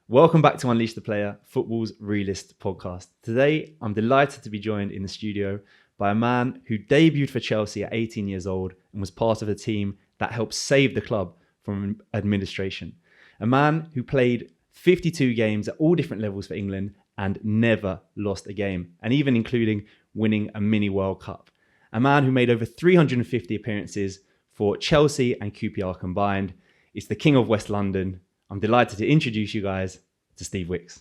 Welcome back to Unleash the Player, football's realist podcast. Today, I'm delighted to be joined in the studio by a man who debuted for Chelsea at 18 years old and was part of a team that helped save the club from administration. A man who played 52 games at all different levels for England and never lost a game, and even including winning a mini World Cup. A man who made over 350 appearances for Chelsea and QPR combined. It's the King of West London. I'm delighted to introduce you guys to Steve Wicks.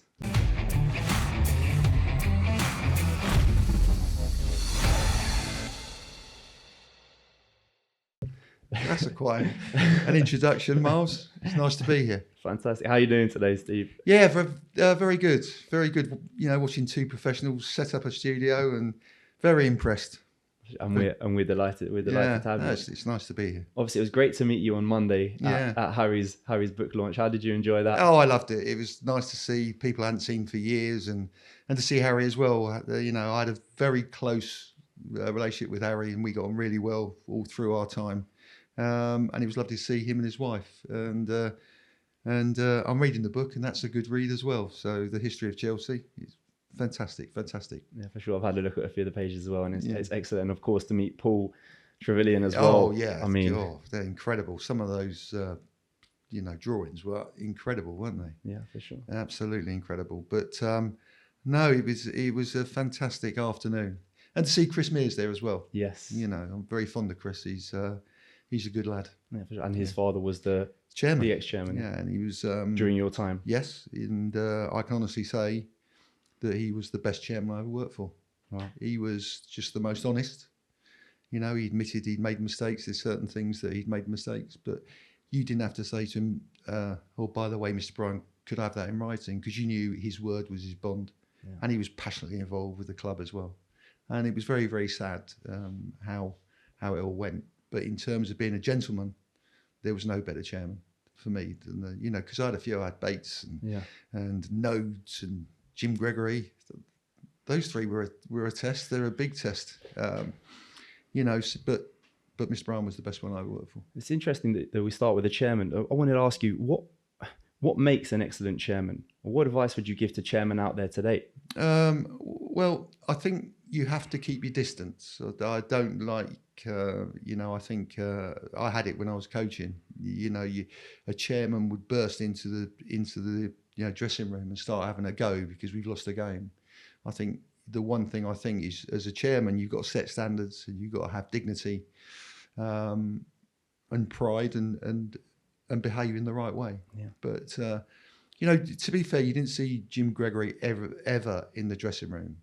That's quite an introduction, Miles. It's nice to be here. Fantastic. How are you doing today, Steve? Yeah, very good. Very good. You know, watching two professionals set up a studio and very impressed. And we're delighted. We're delighted to have you. It's nice to be here. Obviously, it was great to meet you on Monday at Harry's book launch. How did you enjoy that? Oh, I loved it. It was nice to see people I hadn't seen for years and to see Harry as well. You know, I had a very close relationship with Harry and we got on really well all through our time. And it was lovely to see him and his wife. And I'm reading the book, and that's a good read as well. So the history of Chelsea is fantastic. Yeah, for sure. I've had a look at a few of the pages as well, and it's excellent. And of course, to meet Paul Trevelyan as well. Oh yeah, I mean, they're incredible. Some of those, drawings were incredible, weren't they? Yeah, for sure. Absolutely incredible. But no, it was a fantastic afternoon, and to see Chris Mears there as well. Yes. You know, I'm very fond of Chris. He's a good lad. Yeah, for sure. And his father was the chairman, the ex-chairman. Yeah, and he was during your time. Yes, and I can honestly say that he was the best chairman I ever worked for. Wow. He was just the most honest. You know, he admitted he'd made mistakes. There's certain things that he'd made mistakes, but you didn't have to say to him, "Oh, by the way, Mr. Bryan, could I have that in writing?" Because you knew his word was his bond, and he was passionately involved with the club as well. And it was very, very sad how it all went. But in terms of being a gentleman, there was no better chairman for me than because I had Bates and Nodes and Jim Gregory. Those three were a test. They're a big test, but Mr. Bryan was the best one I ever worked for. It's interesting that we start with the chairman. I wanted to ask you what makes an excellent chairman? What advice would you give to chairmen out there today? Well, I think you have to keep your distance. I don't like, I think I had it when I was coaching. A chairman would burst into the dressing room and start having a go because we've lost a game. I think the one thing I think is, as a chairman, you've got to set standards and you've got to have dignity and pride and behave in the right way. Yeah. But to be fair, you didn't see Jim Gregory ever in the dressing room.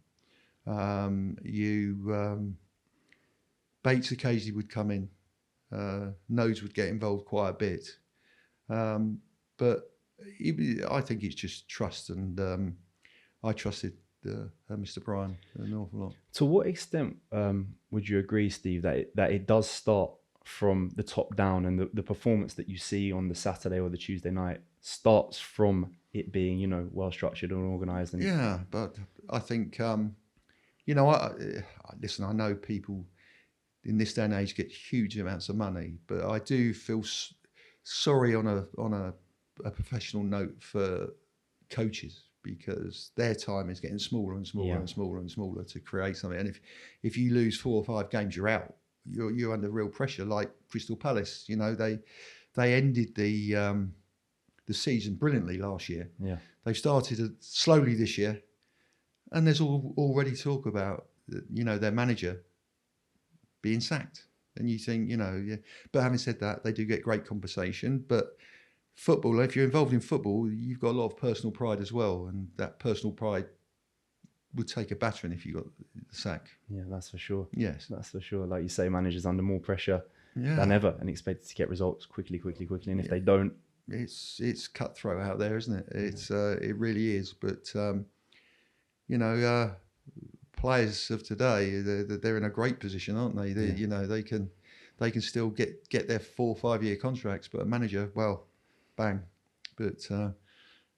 Bates occasionally would come in. Nodes would get involved quite a bit, but I think it's just trust, and I trusted Mr. Bryan an awful lot. To what extent would you agree, Steve, that it does start from the top down, and the performance that you see on the Saturday or the Tuesday night starts from it being well structured and organised? Yeah, but I think listen, I know people in this day and age get huge amounts of money, but I do feel sorry on a professional note for coaches, because their time is getting smaller and smaller and smaller and smaller to create something. And if you lose 4 or 5 games, you're out. You're under real pressure. Like Crystal Palace, they ended the season brilliantly last year. Yeah, they started slowly this year, and there's already talk about their manager being sacked. And you think, But having said that, they do get great compensation. But football, if you're involved in football, you've got a lot of personal pride as well, and that personal pride would take a battering if you got the sack. Yeah, that's for sure. Yes, that's for sure. Like you say, managers under more pressure than ever and expected to get results quickly. And if they don't, it's cutthroat out there, isn't it? It really is. But players of today, they're in a great position, aren't they? They can still get their 4 or 5 year contracts, but a manager, well, bang. But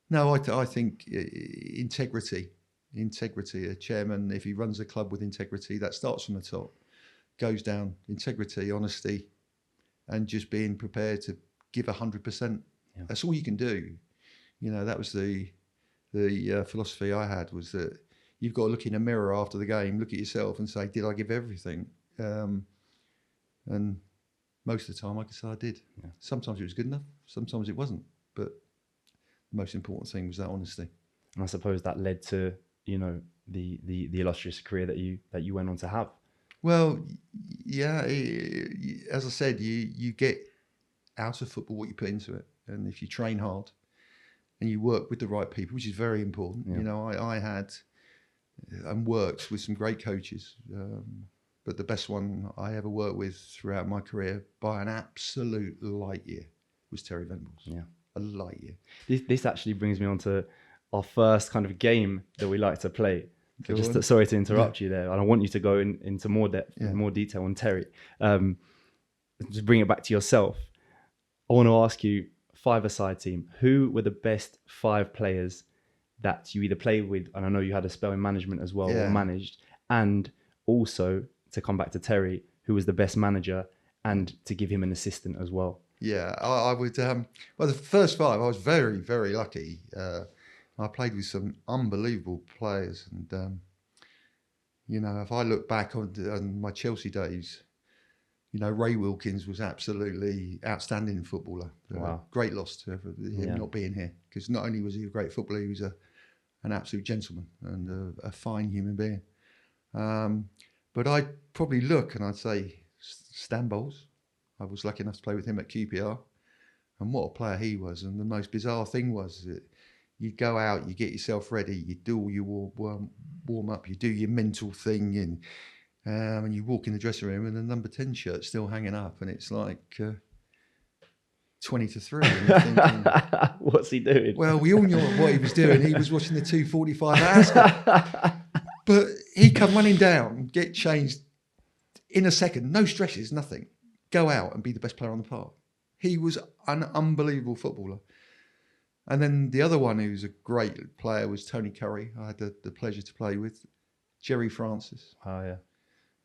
no, I think integrity. A chairman, if he runs a club with integrity, that starts from the top, goes down. Integrity, honesty, and just being prepared to give 100%. That's all you can do. That was the philosophy I had, was that you've got to look in a mirror after the game, look at yourself and say, did I give everything? And most of the time I could say I did. Yeah. Sometimes it was good enough, sometimes it wasn't. But the most important thing was that honesty. And I suppose that led to, the illustrious career that you went on to have. Well, yeah, as I said, you get out of football what you put into it. And if you train hard and you work with the right people, which is very important. Yeah. I had and worked with some great coaches, but the best one I ever worked with throughout my career by an absolute light year was Terry Venables. Yeah, a light year. This actually brings me on to our first kind of game that we like to play. So sorry to interrupt you there, and I want you to go into more depth, more detail on Terry. Just bring it back to yourself. I want to ask you, 5-a-side team, who were the best 5 players that you either played with, and I know you had a spell in management as well, or managed, and also to come back to Terry, who was the best manager, and to give him an assistant as well? Yeah, I would. Well, the first 5, I was very, very lucky. I played with some unbelievable players, and if I look back on my Chelsea days, Ray Wilkins was absolutely outstanding footballer. Wow. Great loss to him not being here, because not only was he a great footballer, he was an absolute gentleman and a fine human being. But I'd probably look and I'd say Stan Bowles. I was lucky enough to play with him at QPR, and what a player he was. And the most bizarre thing was that you'd go out, you get yourself ready, you do all your warm up, you do your mental thing, and you walk in the dressing room and the number 10 shirt's still hanging up, and it's like 20-3. And you're thinking, what's he doing? Well, we all knew what he was doing. He was watching the 2:45 hours. But he'd come running down, get changed in a second, no stretches, nothing. Go out and be the best player on the park. He was an unbelievable footballer. And then the other one who's a great player was Tony Curry. I had the pleasure to play with. Jerry Francis. Oh, yeah.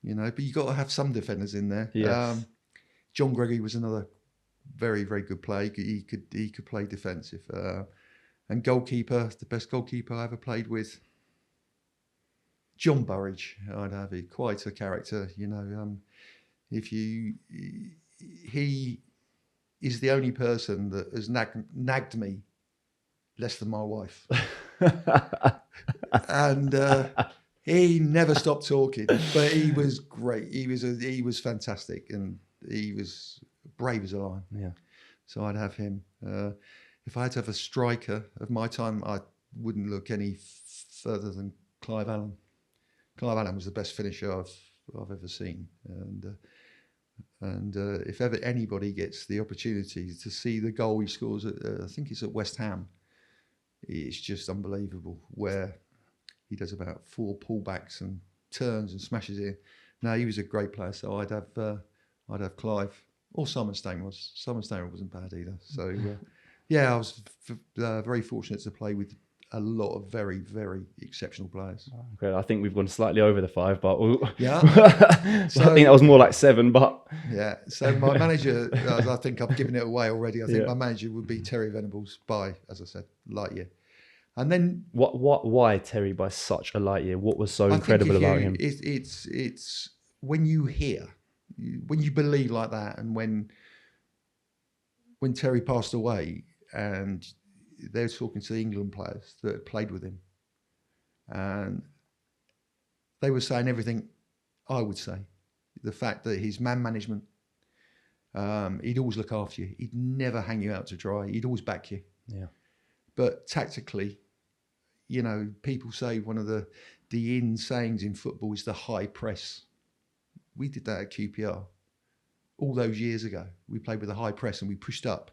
But you got to have some defenders in there. Yes. John Gregory was another very, very good player. He could play defensive. And goalkeeper, the best goalkeeper I ever played with, John Burridge. I'd have it. Quite a character, he is the only person that has nagged me less than my wife. And he never stopped talking, but he was great. He was fantastic, and he was brave as a lion. Yeah. So I'd have him. If I had to have a striker of my time, I wouldn't look any further than Clive Allen. Clive Allen was the best finisher I've ever seen, and if ever anybody gets the opportunity to see the goal he scores at, I think it's at West Ham, it's just unbelievable, where he does about 4 pullbacks and turns and smashes it in. No, he was a great player, so I'd have Clive, or Simon Stainwell. Simon Stainwell wasn't bad either. So I was very fortunate to play with a lot of very, very exceptional players. Okay, I think we've gone slightly over the 5, but yeah. So, I think that was more like 7, but yeah. So my manager, I think I've given it away already. I think my manager would be Terry Venables by, as I said, light year. And then why Terry by such a light year? What was so incredible about him? It's when you hear, when you believe like that, and when Terry passed away, and they were talking to the England players that had played with him, and they were saying everything I would say. The fact that his man management, he'd always look after you. He'd never hang you out to dry. He'd always back you. Yeah. But tactically, people say one of the in sayings in football is the high press. We did that at QPR all those years ago. We played with a high press and we pushed up.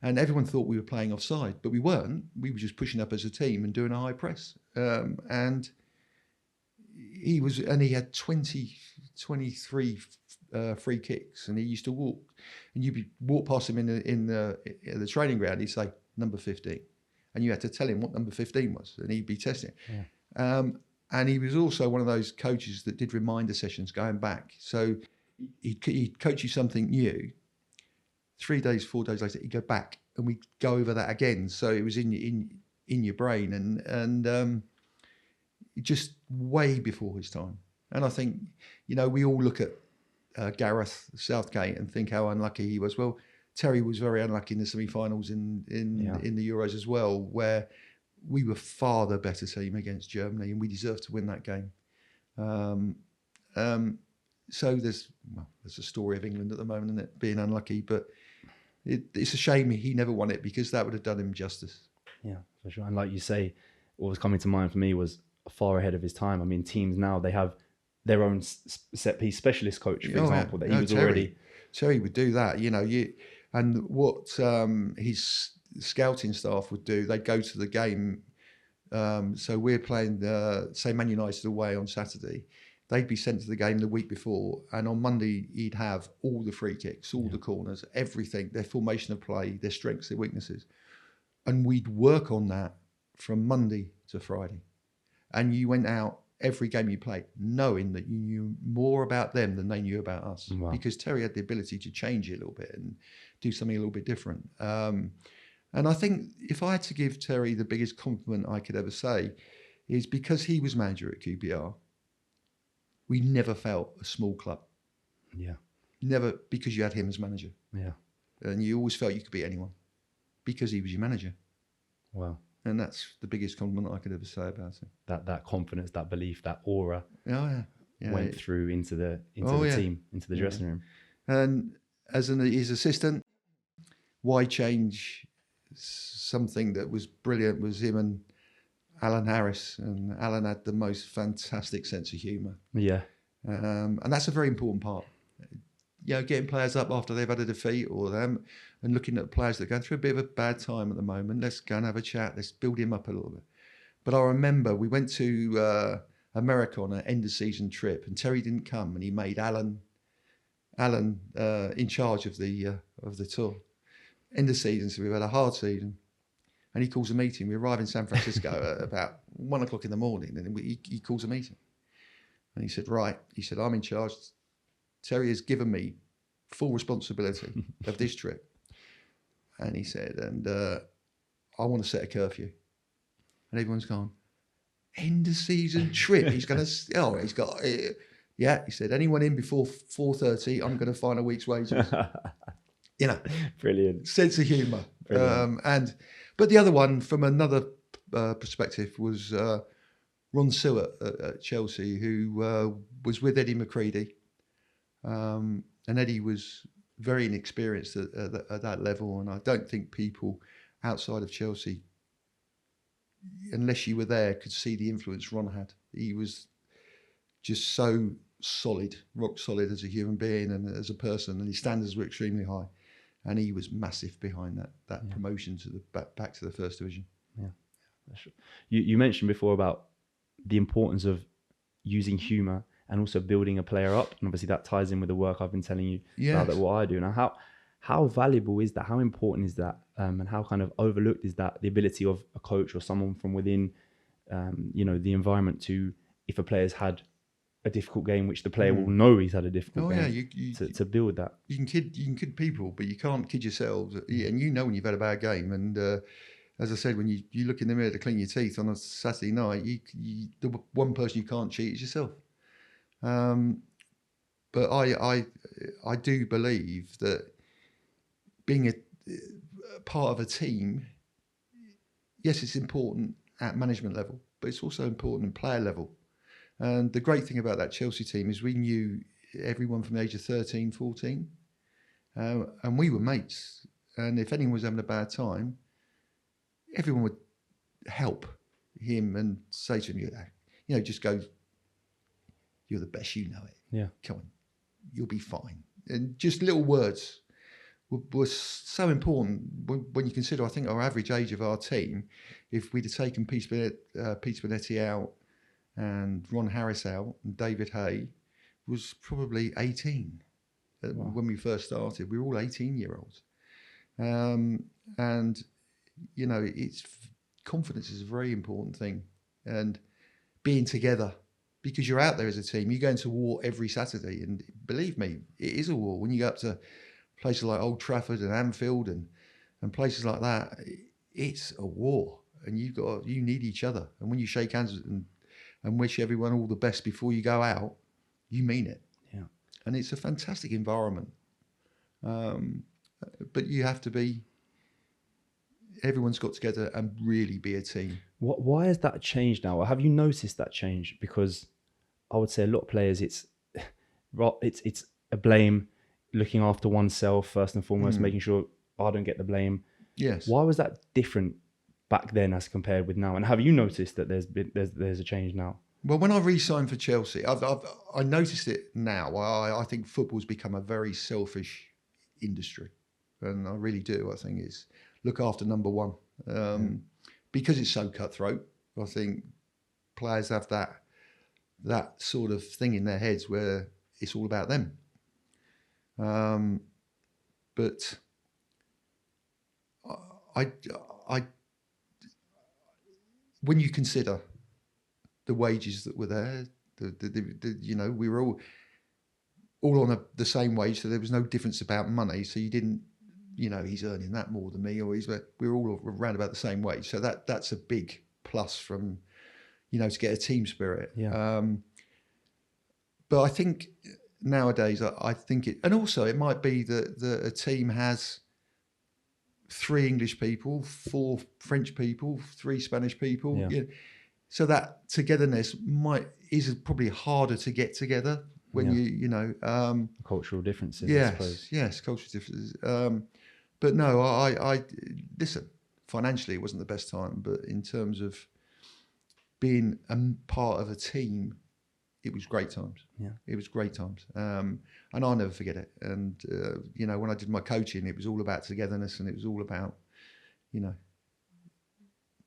And everyone thought we were playing offside, but we weren't. We were just pushing up as a team and doing a high press. And he had 23 free kicks, and he used to walk. And you'd walk past him in the training ground. He'd say number 15, and you had to tell him what number 15 was, and he'd be testing it. Yeah. And he was also one of those coaches that did reminder sessions going back. So he'd coach you something new. 3 days, 4 days later, he'd go back we go over that again. So it was in your brain, and just way before his time. And I think, we all look at Gareth Southgate and think how unlucky he was. Well, Terry was very unlucky in the semi-finals in the Euros as well, where we were far the better team against Germany, and we deserved to win that game. So there's a story of England at the moment, isn't it, being unlucky, but it's a shame he never won it, because that would have done him justice. Yeah, for sure. And like you say, what was coming to mind for me was far ahead of his time. I mean, teams now, they have their own set piece specialist coach, for example, that he was already. Terry would do that, and what his scouting staff would do, they'd go to the game. So we're playing, say, Man United away on Saturday. They'd be sent to the game the week before, and on Monday he'd have all the free kicks, all the corners, everything, their formation of play, their strengths, their weaknesses. And we'd work on that from Monday to Friday. And you went out every game you played knowing that you knew more about them than they knew about us. Wow. Because Terry had the ability to change it a little bit and do something a little bit different. And I think if I had to give Terry the biggest compliment I could ever say, is because he was manager at QPR, we never felt a small club. Yeah. Never, because you had him as manager. Yeah. And you always felt you could beat anyone because he was your manager. Wow. And that's the biggest compliment I could ever say about him. That confidence, that belief, that aura went through into the team, into the dressing room. And as his assistant, why change something that was brilliant was him and Alan Harris, and Alan had the most fantastic sense of humour. Yeah. And that's a very important part. Getting players up after they've had a defeat or them, and looking at players that are going through a bit of a bad time at the moment. Let's go and have a chat. Let's build him up a little bit. But I remember we went to America on an end of season trip, and Terry didn't come, and he made Alan in charge of the tour. End of season, so we've had a hard season. And he calls a meeting. We arrive in San Francisco at about 1 o'clock in the morning, and he calls a meeting. And he said, right, I'm in charge. Terry has given me full responsibility of this trip. And he said, and I want to set a curfew. And everyone's gone, end of season trip. He's going to, yeah. He said, anyone in before 4:30, I'm going to fine a week's wages. Brilliant. Sense of humour. But the other one, from another perspective, was Ron Stewart at Chelsea, who was with Eddie McCready. And Eddie was very inexperienced at that level. And I don't think people outside of Chelsea, unless you were there, could see the influence Ron had. He was just so solid, rock solid as a human being and as a person. And his standards were extremely high. And he was massive behind that promotion to the back to the first division. Yeah, sure. You mentioned before about the importance of using humour and also building a player up, and obviously that ties in with the work I've been telling you about what I do. Now, how valuable is that? How important is that? And how kind of overlooked is that? The ability of a coach or someone from within, the environment to, if a player's had a difficult game, which the player will know he's had a difficult game, to build that. You can kid people, but you can't kid yourselves. And when you've had a bad game. And as I said, when you look in the mirror to clean your teeth on a Saturday night, the one person you can't cheat is yourself. But I do believe that being a part of a team, yes, it's important at management level, but it's also important at player level. And the great thing about that Chelsea team is we knew everyone from the age of 13, 14, and we were mates. And if anyone was having a bad time, everyone would help him and say to him, just go, you're the best, you know it. Yeah. Come on, you'll be fine. And just little words were so important when you consider, I think, our average age of our team. If we'd have taken Peter Bonetti out and Ron Harris out, and David Hay was probably 18 when we first started. We were all 18-year-olds. And, it's confidence is a very important thing. And being together, because you're out there as a team. You go into war every Saturday, and believe me, it is a war. When you go up to places like Old Trafford and Anfield and and places like that, it's a war, and you need each other. And when you shake hands and wish everyone all the best before you go out, you mean it. Yeah. And it's a fantastic environment. But you have to be. Everyone's got together and really be a team. Why has that changed now? Or have you noticed that change? Because I would say a lot of players, it's a blame, looking after oneself first and foremost, making sure I don't get the blame. Yes. Why was that different back then as compared with now? And have you noticed that there's a change now? Well, when I re-signed for Chelsea, I noticed it now. I think football's become a very selfish industry, and I really do. I think it's look after number one because it's so cutthroat. I think players have that sort of thing in their heads where it's all about them. But I when you consider the wages that were there, we were all on the same wage, so there was no difference about money. So you didn't, he's earning that more than me, or we were all around about the same wage. So that's a big plus from, to get a team spirit. Yeah. But I think nowadays, I think and also it might be that a team has 3 English people, 4 French people, 3 Spanish people. Yeah. So that togetherness is probably harder to get together when cultural differences. Yes, I suppose. Yes, cultural differences. But no, I listen. Financially, it wasn't the best time, but in terms of being a part of a team, it was great times. Yeah, it was great times, and I'll never forget it. And when I did my coaching, it was all about togetherness, and it was all about,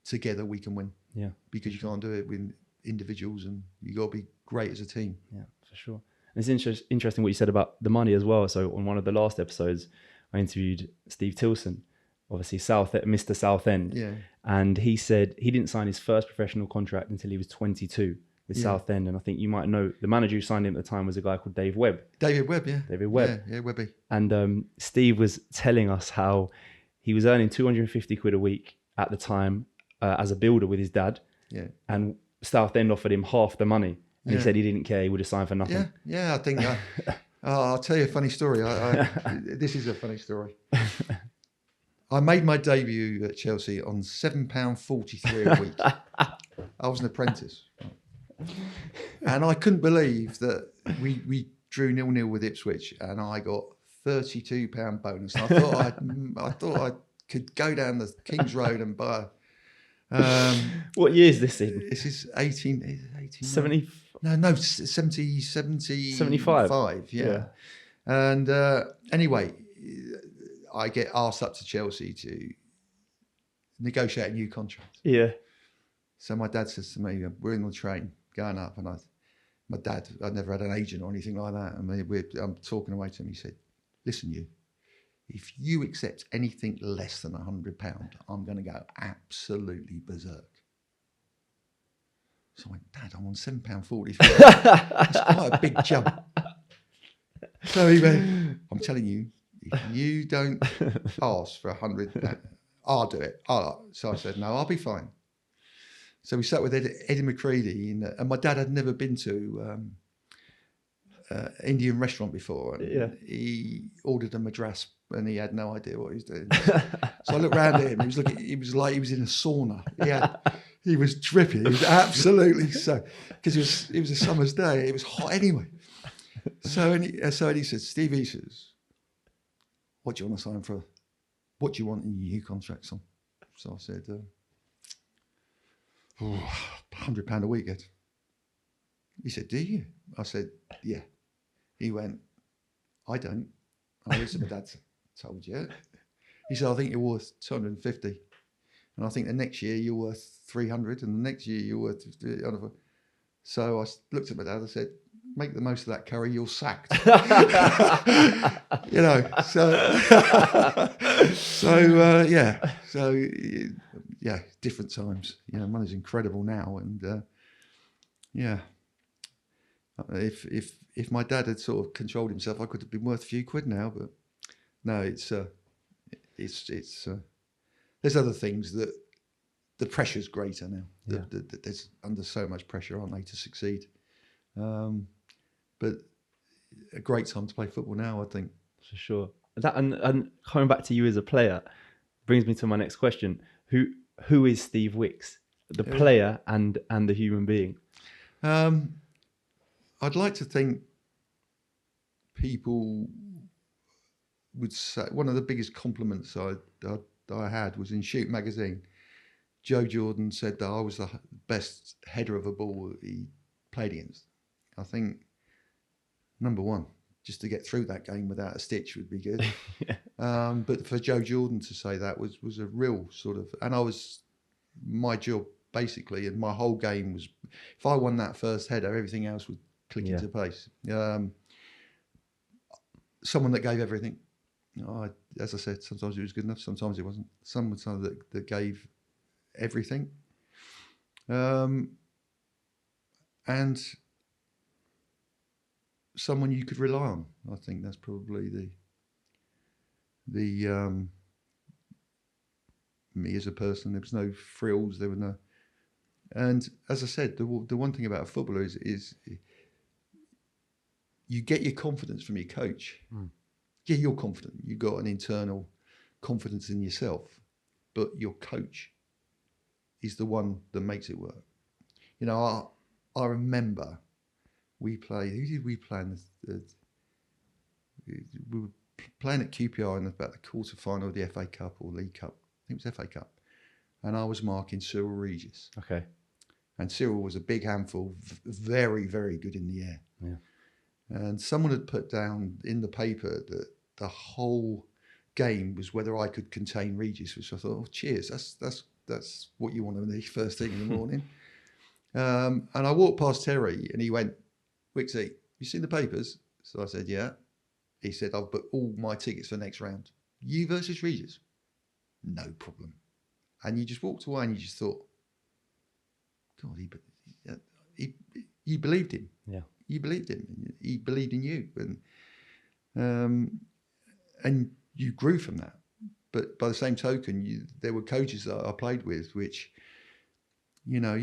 together we can win. Yeah, because you can't do it with individuals, and you got to be great as a team. Yeah, for sure. And it's interesting what you said about the money as well. So on one of the last episodes, I interviewed Steve Tilson, obviously Mr. Southend. Yeah. And he said he didn't sign his first professional contract until he was 22 with Southend. And I think you might know the manager who signed him at the time was a guy called Dave Webb. David Webb, yeah. David Webb. Yeah, Webby. And Steve was telling us how he was earning 250 quid a week at the time as a builder with his dad. Yeah. And Southend offered him half the money. And he said he didn't care. He would have signed for nothing. Yeah. I think I'll tell you a funny story. This is a funny story. I made my debut at Chelsea on £7.43 a week. I was an apprentice, and I couldn't believe that we drew 0-0 with Ipswich, and I got £32 bonus. And I thought I could go down the King's Road and buy. What year is this in? This is 18 70. No, 75. Yeah. And anyway, I get asked up to Chelsea to negotiate a new contract. Yeah. So my dad says to me, we're in the train going up, and my dad, I'd never had an agent or anything like that. And I'm talking away to him. He said, listen, if you accept anything less than £100, I'm going to go absolutely berserk. So I went, Dad, I'm on £7.45. That's quite a big jump. So he went, I'm telling you, if you don't ask for £100, I'll do it. So I said, no, I'll be fine. So we sat with Eddie McCready, and my dad had never been to Indian restaurant before. And he ordered a madras, and he had no idea what he was doing. So I looked round at him. He was like he was in a sauna. He was dripping. He was absolutely so, because it was a summer's day. It was hot anyway. So Eddie said, Steve, he says, what do you want to sign for? What do you want in your new contract, son? So I said, £100 a week, Ed. He said, do you? I said, yeah. He went, I don't. I listened to my dad told you. He said, I think you're worth 250. And I think the next year you're worth 300, and the next year you're worth. So I looked at my dad and said, make the most of that curry, you're sacked. Different times. Money's incredible now, and if my dad had sort of controlled himself, I could have been worth a few quid now. But no, it's it's there's other things that the pressure's greater now. Yeah. There's under so much pressure, aren't they, to succeed? But a great time to play football now, I think. For sure. That and coming back to you as a player brings me to my next question. Who is Steve Wicks, the player and the human being? I'd like to think people would say one of the biggest compliments I had was in Shoot magazine. Joe Jordan said that I was the best header of a ball he played against. I think, number one, just to get through that game without a stitch would be good. Yeah. But for Joe Jordan to say that was a real sort of... And my job, basically, and my whole game was... If I won that first header, everything else would click into place. Someone that gave everything. As I said, sometimes it was good enough, sometimes it wasn't. Someone that gave everything. And someone you could rely on. I think that's probably the me as a person. There was no frills. There were no. And as I said, the one thing about a footballer is you get your confidence from your coach. Yeah, you're confident. You've got an internal confidence in yourself, but your coach is the one that makes it work. You know, I remember we played. Who did we play in we were playing at QPR in about the quarter final of the FA Cup or League Cup. I think it was FA Cup, and I was marking Cyril Regis. Okay. And Cyril was a big handful, very, very good in the air. Yeah. And someone had put down in the paper that the whole game was whether I could contain Regis, which I thought, oh, cheers, that's what you want to do first thing in the morning. And I walked past Terry and he went, Wixie, you seen the papers? So I said, yeah. He said, I've booked all my tickets for next round. You versus Regis? No problem. And you just walked away and you just thought, God, you believed him. Yeah. You believed him. He believed in you. And you grew from that. But by the same token, there were coaches that I played with, which, you know,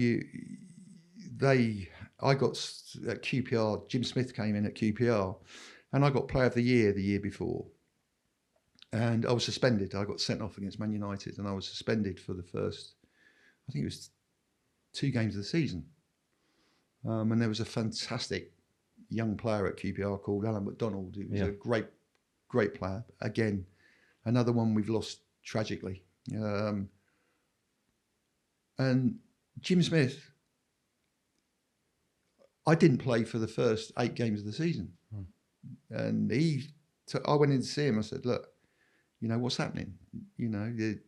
I got at QPR, Jim Smith came in at QPR, and I got Player of the Year the year before. And I was suspended. I got sent off against Man United, and I was suspended for the first, I think it was 2 games of the season. And there was a fantastic young player at QPR called Alan McDonald. He was a great player. Again, another one we've lost tragically. And Jim Smith, I didn't play for the first 8 games of the season. And I went in to see him. I said, look, you know, what's happening? You know, and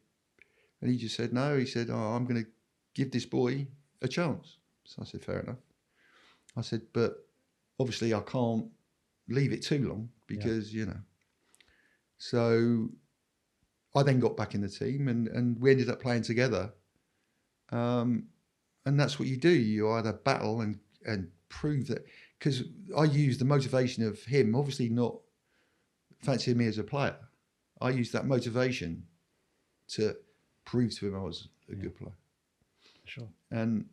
he just said, no. He said, oh, I'm going to give this boy a chance. So I said, fair enough. I said, but obviously I can't leave it too long because, you know. So I then got back in the team and we ended up playing together. And that's what you do. You either battle and prove that, because I used the motivation of him, obviously not fancying me as a player. I used that motivation to prove to him I was a good player. Sure. And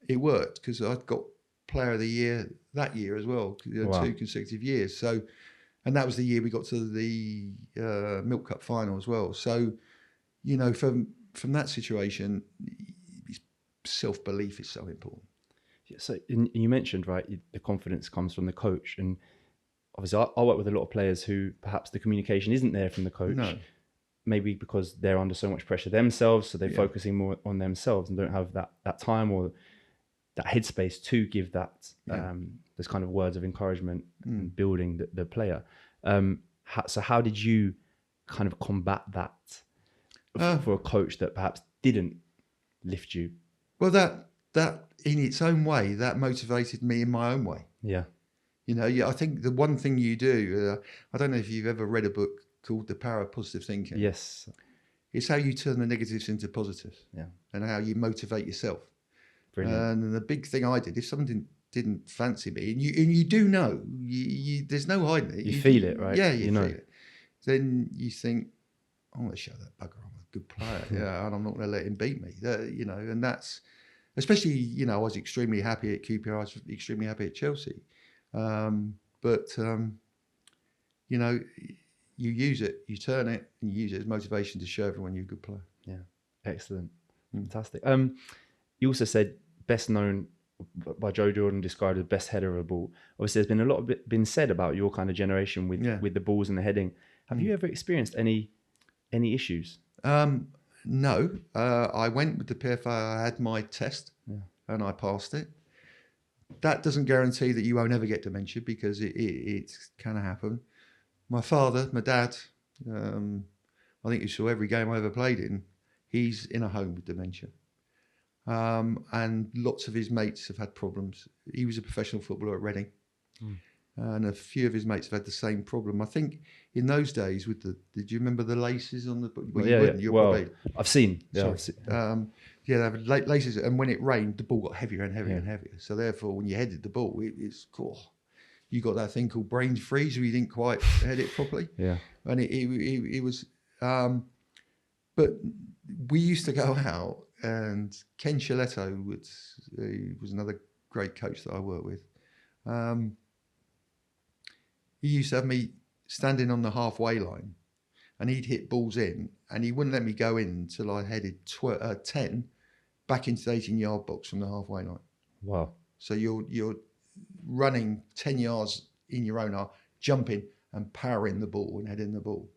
it worked because I got Player of the Year that year as well, 2 consecutive years. So, and that was the year we got to the Milk Cup final as well. So, you know, from that situation, self-belief is so important. Yeah, so you mentioned, right, the confidence comes from the coach. And obviously I work with a lot of players who perhaps the communication isn't there from the coach. No. Maybe because they're under so much pressure themselves, so they're focusing more on themselves and don't have that time or that headspace to give that those kind of words of encouragement and building the player. So how did you kind of combat that for a coach that perhaps didn't lift you? Well, that in its own way, that motivated me in my own way. Yeah. You know, I think the one thing you do, I don't know if you've ever read a book called The Power of Positive Thinking. Yes. It's how you turn the negatives into positives. Yeah. And how you motivate yourself. Brilliant. And the big thing I did, if someone didn't fancy me, and you do know, there's no hiding it. You feel it, right? Yeah, you feel it. Then you think, I'm going to show that bugger I'm a good player, yeah, and I'm not going to let him beat me. You know, and that's especially, you know, I was extremely happy at QPR, I was extremely happy at Chelsea, you know, you use it, you turn it, and you use it as motivation to show everyone you're a good player. Yeah, excellent, fantastic. You also said best known by Joe Jordan, described as best header of a ball. Obviously, there's been a lot of been said about your kind of generation with the balls and the heading. Have you ever experienced any issues? No, I went with the PFA. I had my test, and I passed it. That doesn't guarantee that you won't ever get dementia, because it can happen. My father, my dad, I think you saw every game I ever played in. He's in a home with dementia. And lots of his mates have had problems. He was a professional footballer at Reading, and a few of his mates have had the same problem. I think in those days with did you remember the laces on the? Well, you wouldn't. You're probably. I've seen. Yeah, they have laces, and when it rained, the ball got heavier and heavier and heavier. So therefore, when you headed the ball, it's cool. You got that thing called brain freeze, where you didn't quite head it properly. Yeah, and it was. But we used to go out, and Ken Chiletto was another great coach that I worked with. He used to have me standing on the halfway line, and he'd hit balls in, and he wouldn't let me go in until I headed 10 back into the 18-yard box from the halfway line. Wow. So you're running 10 yards in your own half, jumping and powering the ball and heading the ball.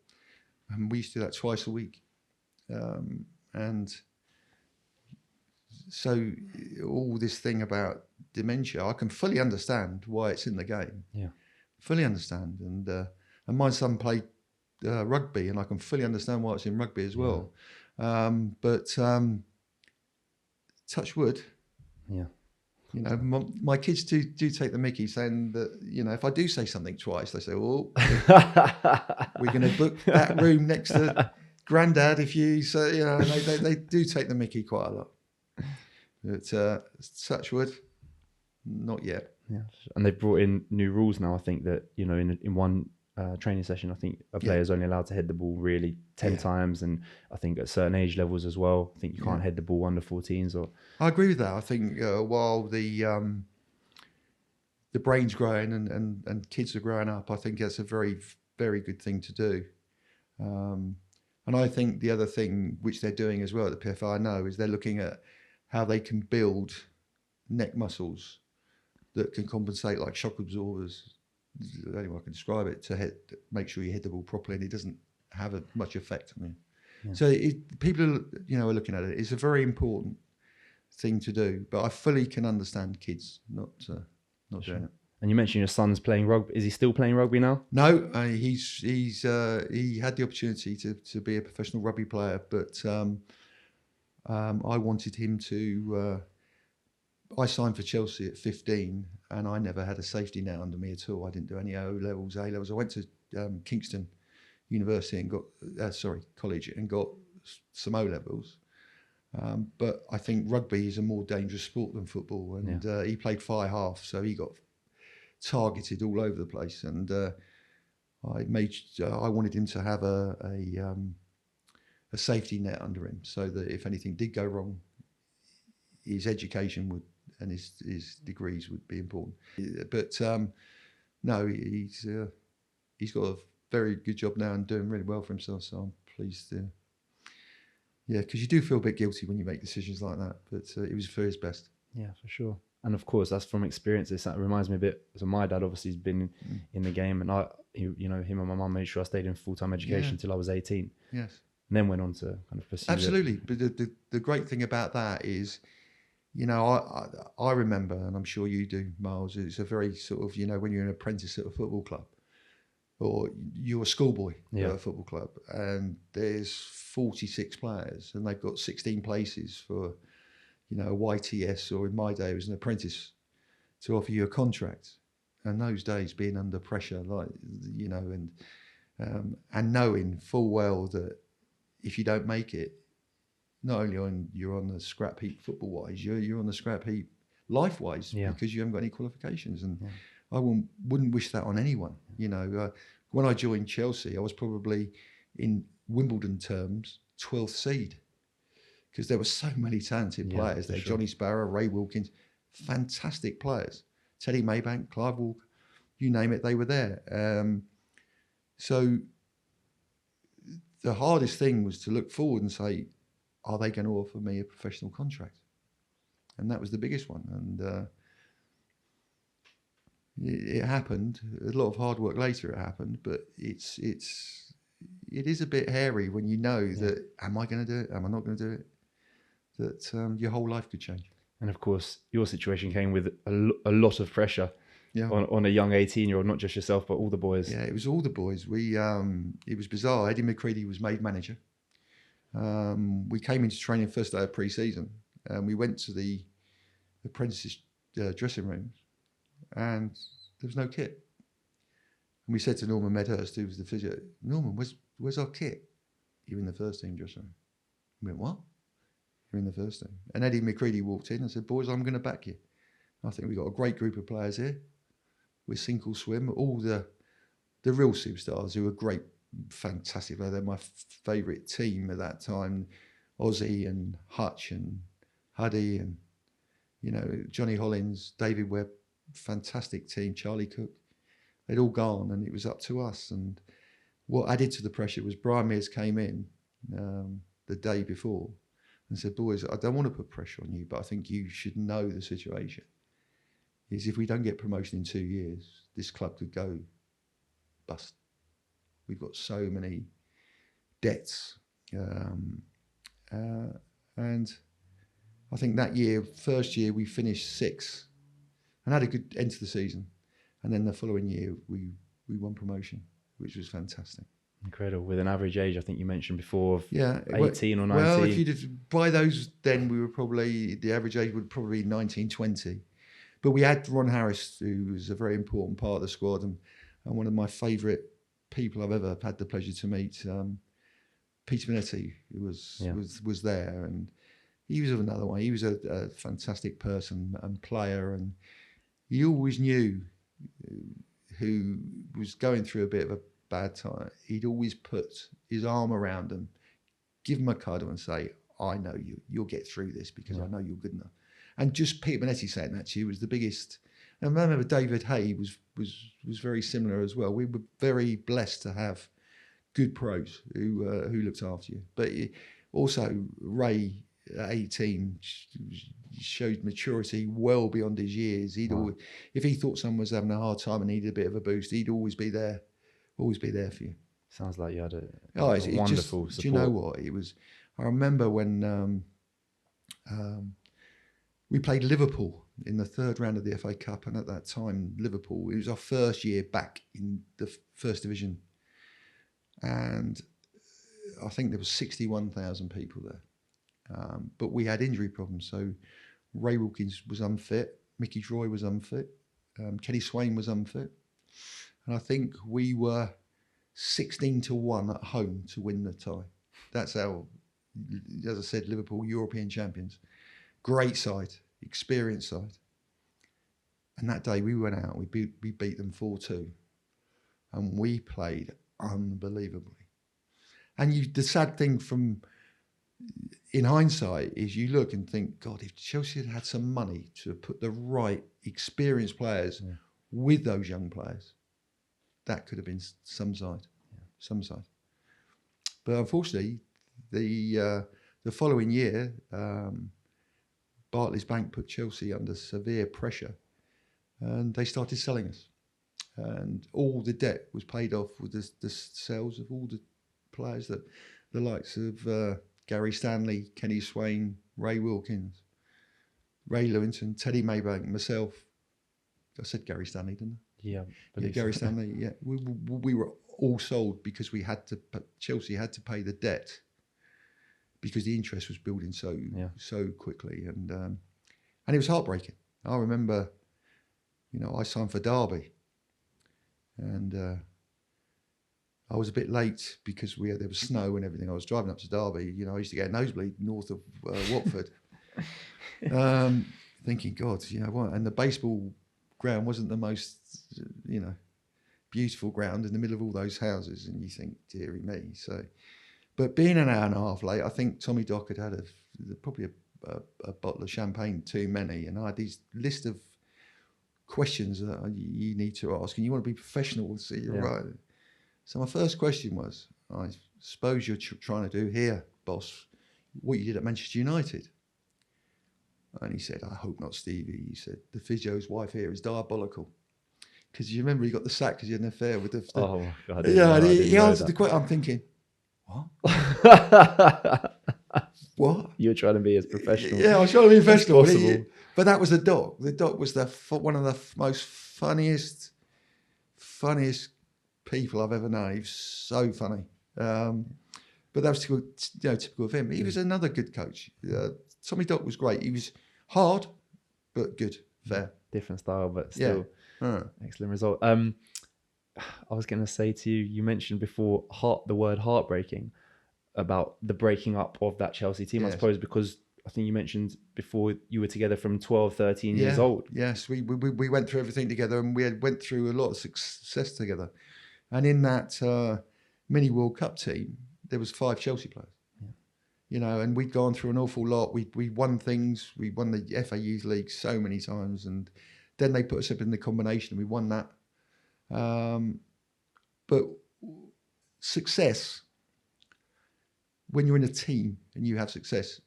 And we used to do that twice a week. And so all this thing about dementia, I can fully understand why it's in the game. Yeah. Fully understand. And my son played rugby, and I can fully understand why it's in rugby as well. But touch wood. Yeah. You know, my kids do take the mickey, saying that, you know, if I do say something twice, they say, "Oh, we're going to book that room next to Grandad if you." So, you know, they do take the mickey quite a lot. But touch wood, not yet. Yeah, and they've brought in new rules now. I think that, you know, in one training session, I think a player is only allowed to head the ball really 10 times, and I think at certain age levels as well, I think you can't head the ball under 14s. Or I agree with that. I think while the brain's growing and kids are growing up, I think that's a very, very good thing to do. And I think the other thing which they're doing as well at the PFA, I know, is they're looking at how they can build neck muscles that can compensate, like shock absorbers. The only way I can describe it, to make sure you hit the ball properly and it doesn't have much effect on you. Yeah. So people are looking at it. It's a very important thing to do, but I fully can understand kids not doing it. And you mentioned your son's playing rugby. Is he still playing rugby now? No, he had the opportunity to be a professional rugby player, but I wanted him to. I signed for Chelsea at 15, and I never had a safety net under me at all. I didn't do any O levels, A levels. I went to Kingston University and got college and got some O levels. But I think rugby is a more dangerous sport than football, and he played fly half, so he got targeted all over the place. And I wanted him to have a safety net under him, so that if anything did go wrong, his education would and his degrees would be important. But no, he's got a very good job now and doing really well for himself. So I'm pleased. Because you do feel a bit guilty when you make decisions like that. But it was for his best. Yeah, for sure. And of course, that's from experience. That reminds me a bit. So my dad obviously has been in the game, and him and my mum made sure I stayed in full-time education until I was 18. Yes. And then went on to kind of pursue Absolutely. But the great thing about that is, you know, I remember, and I'm sure you do, Miles, it's a very sort of, you know, when you're an apprentice at a football club, or you're a schoolboy at a football club, and there's 46 players, and they've got 16 places for, you know, a YTS, or in my day it was an apprentice, to offer you a contract. And those days being under pressure, like, you know, and knowing full well that if you don't make it, not only you're on the scrap heap football wise, you're on the scrap heap life wise, because you haven't got any qualifications. And I wouldn't wish that on anyone. You know, when I joined Chelsea, I was probably in Wimbledon terms, 12th seed, because there were so many talented players there. Sure. Johnny Sparrow, Ray Wilkins, fantastic players. Teddy Maybank, Clive Walker, you name it, they were there. So the hardest thing was to look forward and say, are they going to offer me a professional contract? And that was the biggest one. And it happened. A lot of hard work later it happened, but it is a bit hairy when you know that, am I going to do it? Am I not going to do it? That your whole life could change. And of course, your situation came with a lot of pressure on a young 18-year-old, not just yourself, but all the boys. Yeah, it was all the boys. It was bizarre. Eddie McCready was made manager. We came into training first day of pre-season, and we went to the apprentices' dressing rooms, and there was no kit. And we said to Norman Medhurst, who was the physio, Norman, where's our kit? You're in the first team dressing room. We went, what? You're in the first team. And Eddie McCready walked in and said, boys, I'm going to back you. I think we've got a great group of players here. We're sink or swim. All the real superstars who were great, fantastic. They're my favourite team at that time. Ozzy and Hutch and Huddy and, Johnny Hollins, David Webb, fantastic team, Charlie Cook. They'd all gone and it was up to us. And what added to the pressure was Brian Mears came in the day before and said, boys, I don't want to put pressure on you, but I think you should know the situation. Is if we don't get promotion in 2 years, this club could go bust. We've got so many debts. And I think that year, first year, we finished 6th and had a good end to the season. And then the following year, we won promotion, which was fantastic. Incredible. With an average age, I think you mentioned before, of 18 or 19. Well, if you'd by those, then we were probably, the average age would probably be 19, 20. But we had Ron Harris, who was a very important part of the squad and one of my favourite people I've ever had the pleasure to meet. Peter Minetti, who was there, and he was another one. He was a fantastic person and player, and he always knew who was going through a bit of a bad time. He'd always put his arm around them, give them a cuddle and say, I know you'll get through this because I know you're good enough. And just Peter Minetti saying that to you was the biggest. And I remember David Hay was very similar as well. We were very blessed to have good pros who looked after you. But also Ray at 18 showed maturity well beyond his years. He'd always, if he thought someone was having a hard time and needed a bit of a boost, he'd always be there for you. Sounds like you had a support. wonderful support. Do you know what? It was, I remember when we played Liverpool in the third round of the FA Cup, and at that time, Liverpool, it was our first year back in the first division. And I think there was 61,000 people there. But we had injury problems. So Ray Wilkins was unfit, Mickey Droy was unfit, Kenny Swain was unfit. And I think we were 16-1 at home to win the tie. That's how, as I said, Liverpool, European champions. Great side, experienced side. And that day we went out, we beat them 4-2. And we played unbelievably. And the sad thing in hindsight is you look and think, God, if Chelsea had some money to put the right experienced players with those young players, that could have been some side. But unfortunately, the following year, Barclays Bank put Chelsea under severe pressure and they started selling us. And all the debt was paid off with the sales of all the players, that the likes of Gary Stanley, Kenny Swain, Ray Wilkins, Ray Lewington, Teddy Maybank, myself. I said Gary Stanley, didn't I? Yeah, Gary Stanley. Yeah, we were all sold because Chelsea had to pay the debt because the interest was building so quickly, and it was heartbreaking. I remember, I signed for Derby, and I was a bit late because there was snow and everything. I was driving up to Derby. I used to get a nosebleed north of Watford, thinking, God, what? And the baseball ground wasn't the most, beautiful ground in the middle of all those houses. And you think, dearie me. So But being an hour and a half late, I think Tommy Dock had probably a bottle of champagne too many, and I had these list of questions that you need to ask, and you want to be professional, so you're right. So my first question was, I suppose you're trying to do here, boss, what you did at Manchester United. And he said, I hope not, Stevie. He said, the physio's wife here is diabolical. Because you remember he got the sack because he had an affair with the... Oh, my God. He answered the question. I'm thinking, what? What? You're trying to be as professional. Yeah, I was trying to be professional. Possible. But that was the Doc. The Doc was one of the most funniest people I've ever known. He was so funny. But that was typical of him. He was another good coach. Tommy Dock was great. He was hard, but good, fair. Different style, but still excellent result. I was going to say to you, you mentioned before the word heartbreaking about the breaking up of that Chelsea team, I suppose, because I think you mentioned before you were together from 12, 13 years old. Yes, we went through everything together, and we went through a lot of success together. And in that mini World Cup team, there was 5 Chelsea players. And we'd gone through an awful lot. We won things. We won the FA Youth League so many times, and then they put us up in the combination, and we won that. But success, when you're in a team and you have success,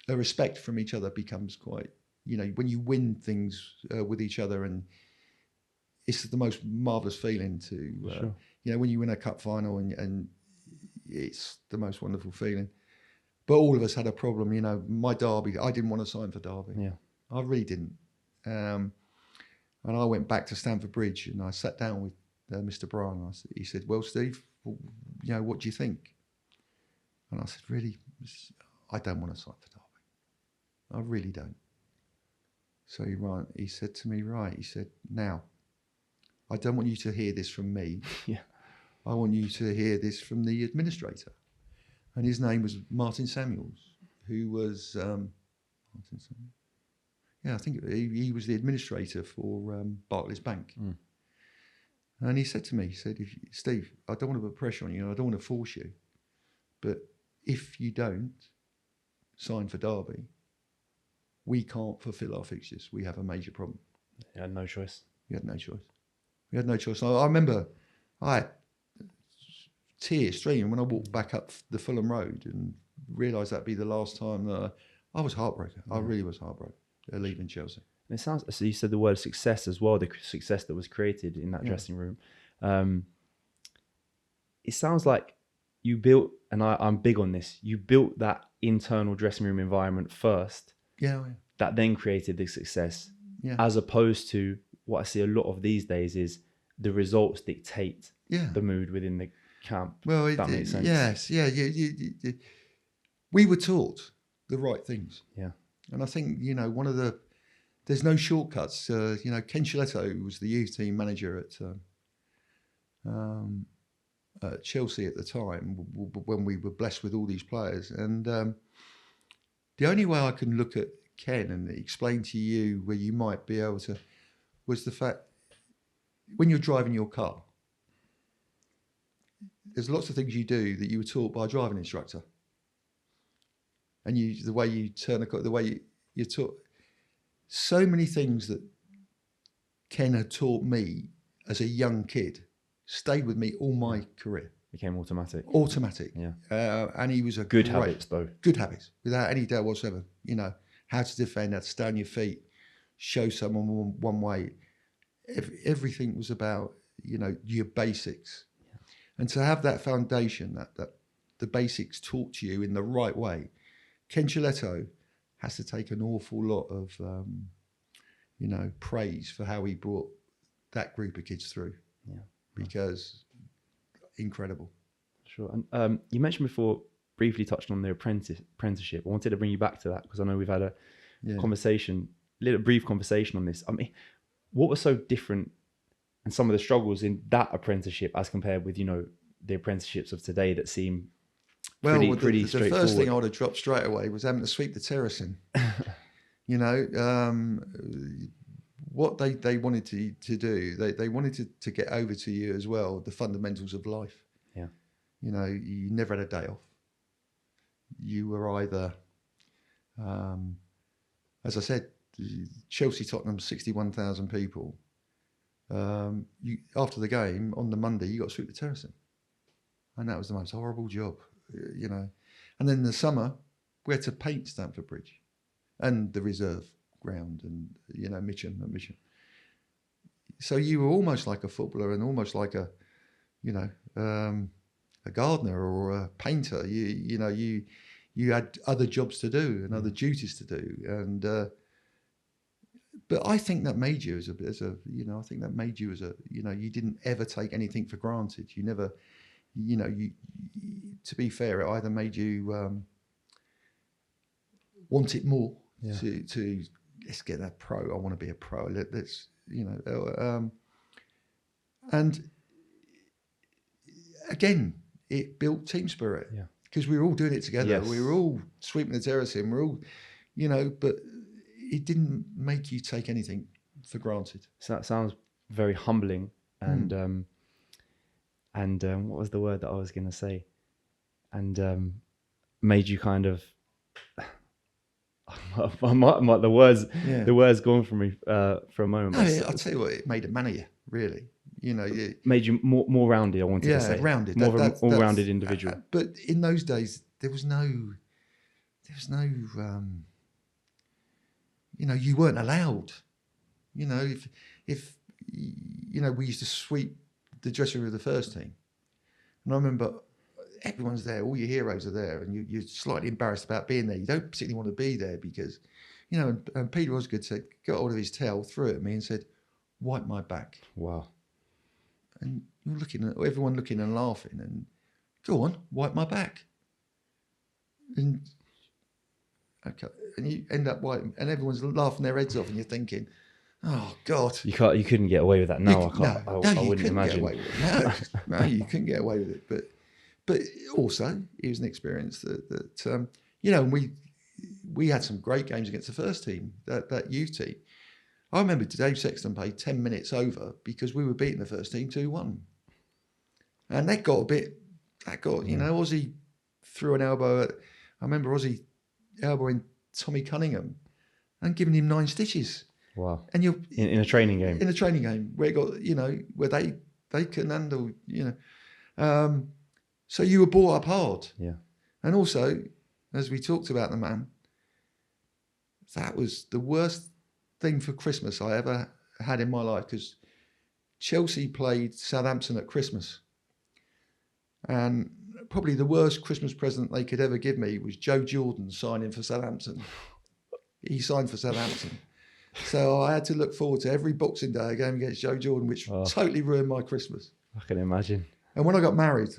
a respect from each other becomes quite, when you win things with each other, and it's the most marvellous feeling to, when you win a cup final and it's the most wonderful feeling. But all of us had a problem, my Derby, I didn't want to sign for Derby. Yeah. I really didn't. And I went back to Stamford Bridge and I sat down with Mr. Bryan. He said, well, Steve, what do you think? And I said, really, I don't want to sign for Derby. I really don't. So he said to me, he said, now, I don't want you to hear this from me. I want you to hear this from the administrator. And his name was Martin Samuels, who was, Martin Samuels? Yeah, I think he was the administrator for Barclays Bank. Mm. And he said to me, Steve, I don't want to put pressure on you, I don't want to force you, but if you don't sign for Derby, we can't fulfil our fixtures. We have a major problem. You had no choice. We had no choice. I remember I had tears streaming when I walked back up the Fulham Road and realised that'd be the last time that I was heartbroken. I really was heartbroken. They're leaving Chelsea. And it sounds, so you said the word success as well, the success that was created in that dressing room. It sounds like you built, and I'm big on this, you built that internal dressing room environment first. That then created the success. As opposed to what I see a lot of these days is the results dictate the mood within the camp. Well, that makes sense. Yes, we were taught the right things. And I think, there's no shortcuts. Ken Chiletto was the youth team manager at Chelsea at the time when we were blessed with all these players. And the only way I can look at Ken and explain to you where you might be able to was the fact when you're driving your car, there's lots of things you do that you were taught by a driving instructor. And the way you turn a car, the way you're taught, so many things that Ken had taught me as a young kid stayed with me all my career. Became automatic. And he was good habits, though. Good habits, without any doubt whatsoever. How to defend, how to stay on your feet, show someone one way. Everything was about, your basics. And to have that foundation, that the basics taught to you in the right way, Ken Chiletto has to take an awful lot of, praise for how he brought that group of kids through. Because incredible. Sure. And you mentioned before, briefly touched on the apprenticeship. I wanted to bring you back to that because I know we've had a brief conversation on this. I mean, what was so different and some of the struggles in that apprenticeship as compared with, the apprenticeships of today that seem pretty straightforward? The first thing I would have dropped straight away was having to sweep the terracing. What they wanted to do, they wanted to get over to you as well, the fundamentals of life. You know, you never had a day off. You were either, as I said, Chelsea, Tottenham, 61,000 people. After the game on the Monday, you got to sweep the terracing, and that was the most horrible job, you know. And then in the summer, we had to paint Stamford Bridge and the reserve ground, and you know, Mitcham. So you were almost like a footballer and almost like a, you know, a gardener or a painter. You had other jobs to do and other duties to do, and. But I think that made you as a you know, I think that made you as a, you know, you didn't ever take anything for granted. You never, you know, to be fair, it either made you want it more to let's get that pro. I want to be a pro. Let's, you know, and again, it built team spirit because we were all doing it together. Yes. We were all sweeping the terrace in. We're all, you know, but it didn't make you take anything for granted. So that sounds very humbling, and what was the word that I was going to say? And made you kind of the words gone from me for a moment. No, I'll tell you what, it made a man of you, really. You know, it made you more rounded. I wanted to say rounded, more of an all-rounded individual. But in those days, there was no. You know, you weren't allowed. You know, if you know, we used to sweep the dressing room of the first team, and I remember everyone's there, all your heroes are there, and you're slightly embarrassed about being there. You don't particularly want to be there because, you know, and Peter Osgood got hold of his towel, threw it at me, and said, "Wipe my back." Wow. And you're looking at everyone looking and laughing, and go on, wipe my back. And okay, and you end up wiping, and everyone's laughing their heads off, and you're thinking, "Oh God, you couldn't get away with that." No, I wouldn't imagine. Get away with it. No, you couldn't get away with it. But also, it was an experience that you know, we had some great games against the first team, that youth team. I remember Dave Sexton played 10 minutes over because we were beating the first team 2-1, and that got you know, Ozzy threw an elbow at. I remember Ozzy elbowing Tommy Cunningham and giving him 9 stitches. Wow. And you're in a training game. In a training game where it got, you know, where they couldn't handle, you know. So you were brought up hard. Yeah. And also, as we talked about the man, that was the worst thing for Christmas I ever had in my life, because Chelsea played Southampton at Christmas. And probably the worst Christmas present they could ever give me was Joe Jordan signing for Southampton. He signed for Southampton. So I had to look forward to every Boxing Day game against Joe Jordan, which totally ruined my Christmas. I can imagine. And when I got married,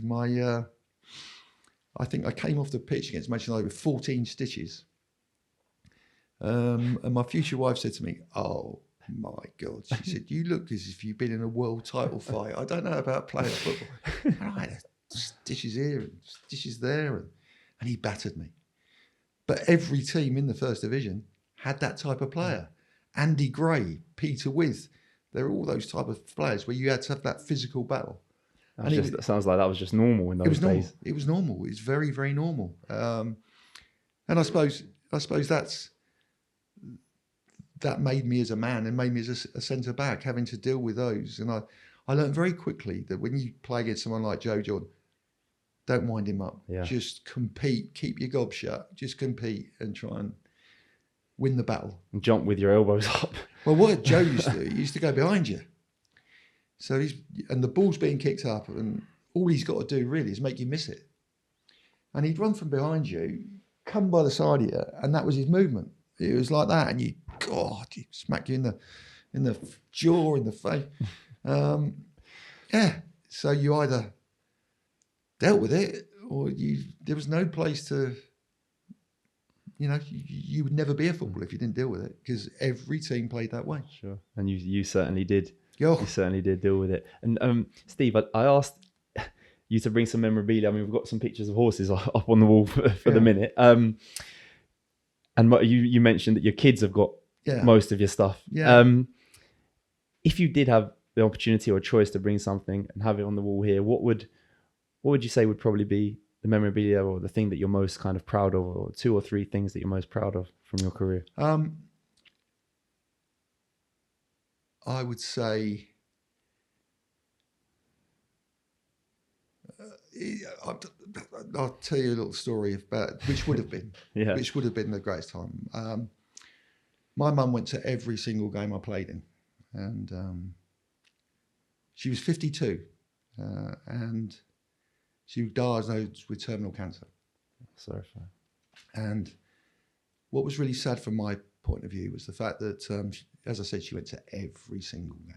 I think I came off the pitch against Manchester United with 14 stitches. And my future wife said to me, "Oh my God," she said, "you look as if you've been in a world title fight. I don't know about playing football." And I had stitches here and stitches there, and he battered me. But every team in the first division had that type of player. Andy Gray, Peter With, they're all those type of players where you had to have that physical battle. That sounds like that was just normal in those days. It was normal. It was very, very normal. And I suppose that made me as a man and made me as a centre back, having to deal with those. And I learned very quickly that when you play against someone like Joe Jordan, don't wind him up. Yeah. Just compete. Keep your gob shut. Just compete and try and win the battle. And jump with your elbows up. Well, what Joe used to do, he used to go behind you. So and the ball's being kicked up, and all he's got to do really is make you miss it. And he'd run from behind you, come by the side of you, and that was his movement. It was like that, and he smack you in the jaw, in the face. So you either dealt with it, or there was no place to. You know, you would never be a footballer if you didn't deal with it, because every team played that way. Sure, and you certainly did. You certainly did deal with it. And Steve, I asked you to bring some memorabilia. I mean, we've got some pictures of horses up on the wall for the minute. And you mentioned that your kids have got most of your stuff. Yeah. If you did have the opportunity or choice to bring something and have it on the wall here, what would what would you say would probably be the memorabilia or the thing that you're most kind of proud of, or 2 or 3 things that you're most proud of from your career? I would say I'll tell you a little story about which would have been the greatest time. My mum went to every single game I played in, and she was 52, and she was diagnosed with terminal cancer. Sorry for that. And what was really sad from my point of view was the fact that, as I said, she went to every single game.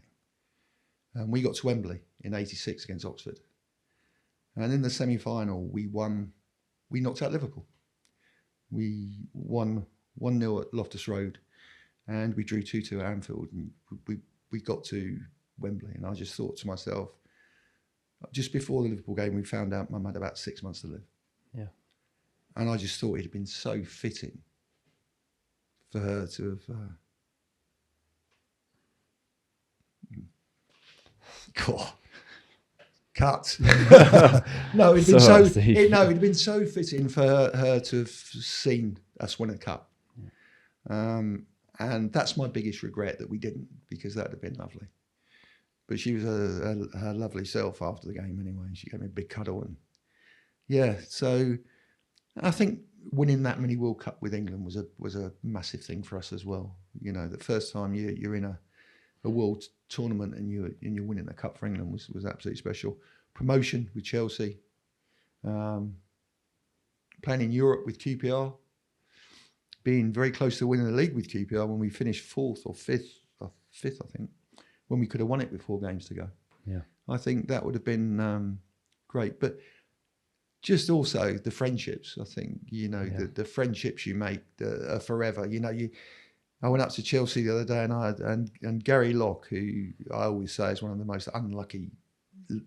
And we got to Wembley in '86 against Oxford. And in the semi-final, we knocked out Liverpool. We won 1-0 at Loftus Road, and we drew 2-2 at Anfield. And we got to Wembley, and I just thought to myself, just before the Liverpool game, we found out Mum had about 6 months to live. Yeah. And I just thought it had been so fitting for her to have... God. Cut. No, it'd been so fitting for her to have seen us win a cup. And that's my biggest regret, that we didn't, because that would have been lovely. But she was her lovely self after the game anyway. She gave me a big cuddle. And yeah, so I think winning that mini World Cup with England was a massive thing for us as well. You know, the first time you're in a world tournament and you're winning a cup for England was absolutely special. Promotion with Chelsea, playing in Europe with QPR, being very close to winning the league with QPR when we finished fifth, I think, when we could have won it with 4 games to go. Yeah, I think that would have been great. But just also the friendships. I think the friendships you make are forever. I went up to Chelsea the other day, and Gary Locke, who I always say is one of the most unlucky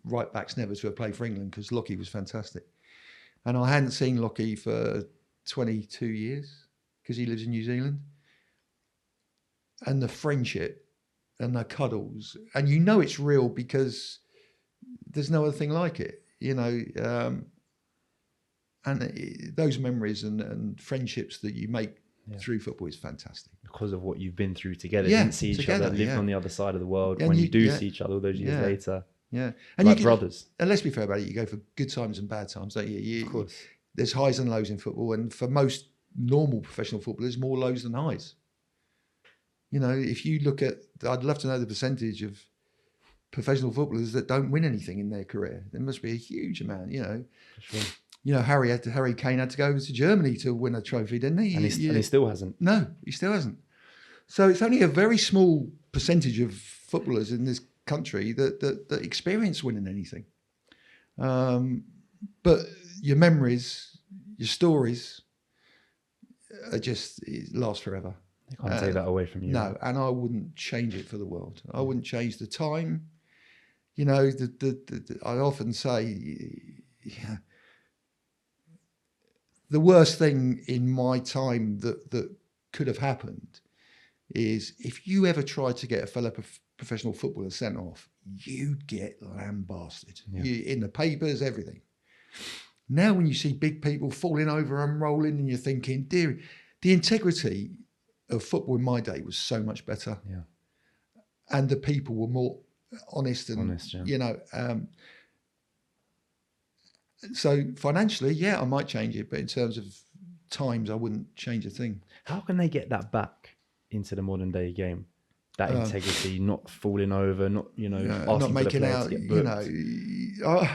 right backs never to have played for England, because Lockie was fantastic. And I hadn't seen Lockie for 22 years because he lives in New Zealand. And the friendship and the cuddles, and it's real because there's no other thing like it, and those memories and friendships that you make through football is fantastic. Because of what you've been through together, didn't see each other, lived on the other side of the world. And when you do see each other all those years later, and like brothers. And let's be fair about it, you go for good times and bad times, don't you? Of course. There's highs and lows in football, and for most normal professional footballers, more lows than highs. If you look at, I'd love to know the percentage of professional footballers that don't win anything in their career. There must be a huge amount, For sure. Harry Kane had to go to Germany to win a trophy, didn't he? And he still hasn't. No, he still hasn't. So it's only a very small percentage of footballers in this country that experience winning anything. But your memories, your stories, it lasts forever. You can't take that away from you. No, and I wouldn't change it for the world. I wouldn't change the time. I often say, the worst thing in my time that could have happened is if you ever tried to get a fellow professional footballer sent off, you'd get lambasted. In the papers, everything. Now when you see big people falling over and rolling, and you're thinking, dear, the integrity of football in my day was so much better. Yeah. And the people were more honest and, so financially, I might change it, but in terms of times, I wouldn't change a thing. How can they get that back into the modern day game? That integrity, not falling over, not asking not making for the out. to get booked.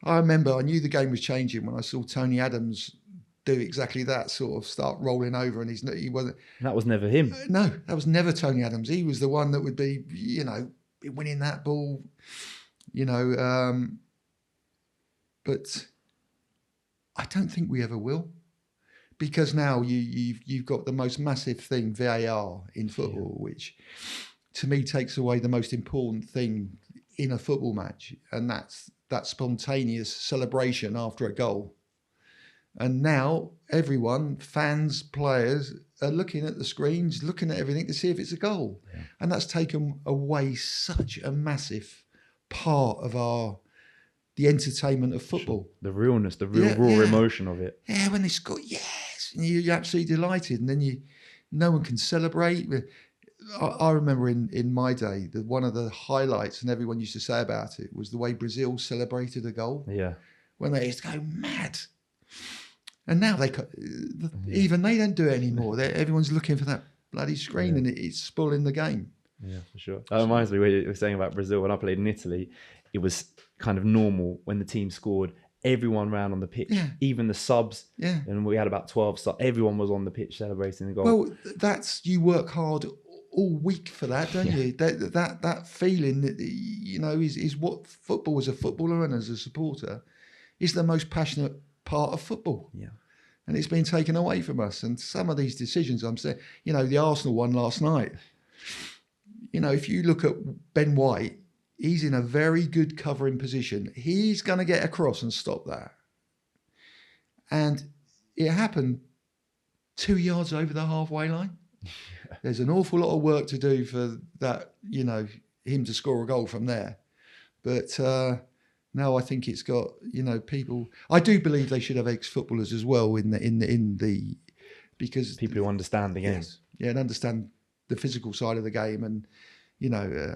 I remember I knew the game was changing when I saw Tony Adams do exactly that, sort of start rolling over, and he wasn't. That was never him. No, that was never Tony Adams. He was the one that would be, winning that ball, But I don't think we ever will, because now you've got the most massive thing, VAR, in football, which to me takes away the most important thing in a football match, and that's that spontaneous celebration after a goal. And now everyone, fans, players, are looking at the screens, looking at everything to see if it's a goal. Yeah. And that's taken away such a massive part of our the entertainment of football. The realness, the real raw emotion of it. Yeah, when they score, yes, and you're absolutely delighted, and then no one can celebrate. I remember in my day that one of the highlights, and everyone used to say about it, was the way Brazil celebrated a goal. Yeah, when they used to go mad. And now even they don't do it anymore. Everyone's looking for that bloody screen, and it's spoiling the game. Yeah, for sure. That reminds me, what you were saying about Brazil. When I played in Italy, it was kind of normal when the team scored. Everyone ran on the pitch, even the subs. Yeah. And we had about 12 subs. Everyone was on the pitch celebrating the goal. Well, you work hard all week for that, don't you? That feeling that, is what football as a footballer and as a supporter is the most passionate part of football. Yeah. And it's been taken away from us. And some of these decisions, I'm saying, the Arsenal one last night, if you look at Ben White, he's in a very good covering position. He's going to get across and stop that. And it happened 2 yards over the halfway line. There's an awful lot of work to do for that, him to score a goal from there. But no, I think it's got, people. I do believe they should have ex-footballers as well because people who understand the game. Yes, and understand the physical side of the game, and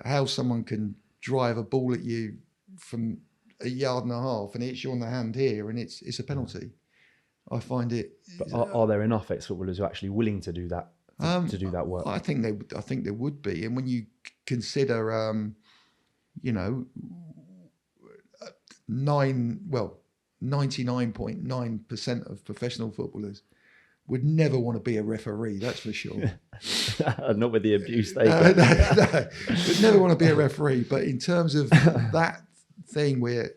how someone can drive a ball at you from a yard and a half and it hits you on the hand here and it's a penalty. I find it. But are there enough ex-footballers who are actually willing to do that? To do that work? I think there would be, and when you consider, 99.9% of professional footballers would never want to be a referee. That's for sure. Not with the abuse they get. No. Would never want to be a referee. But in terms of that thing where,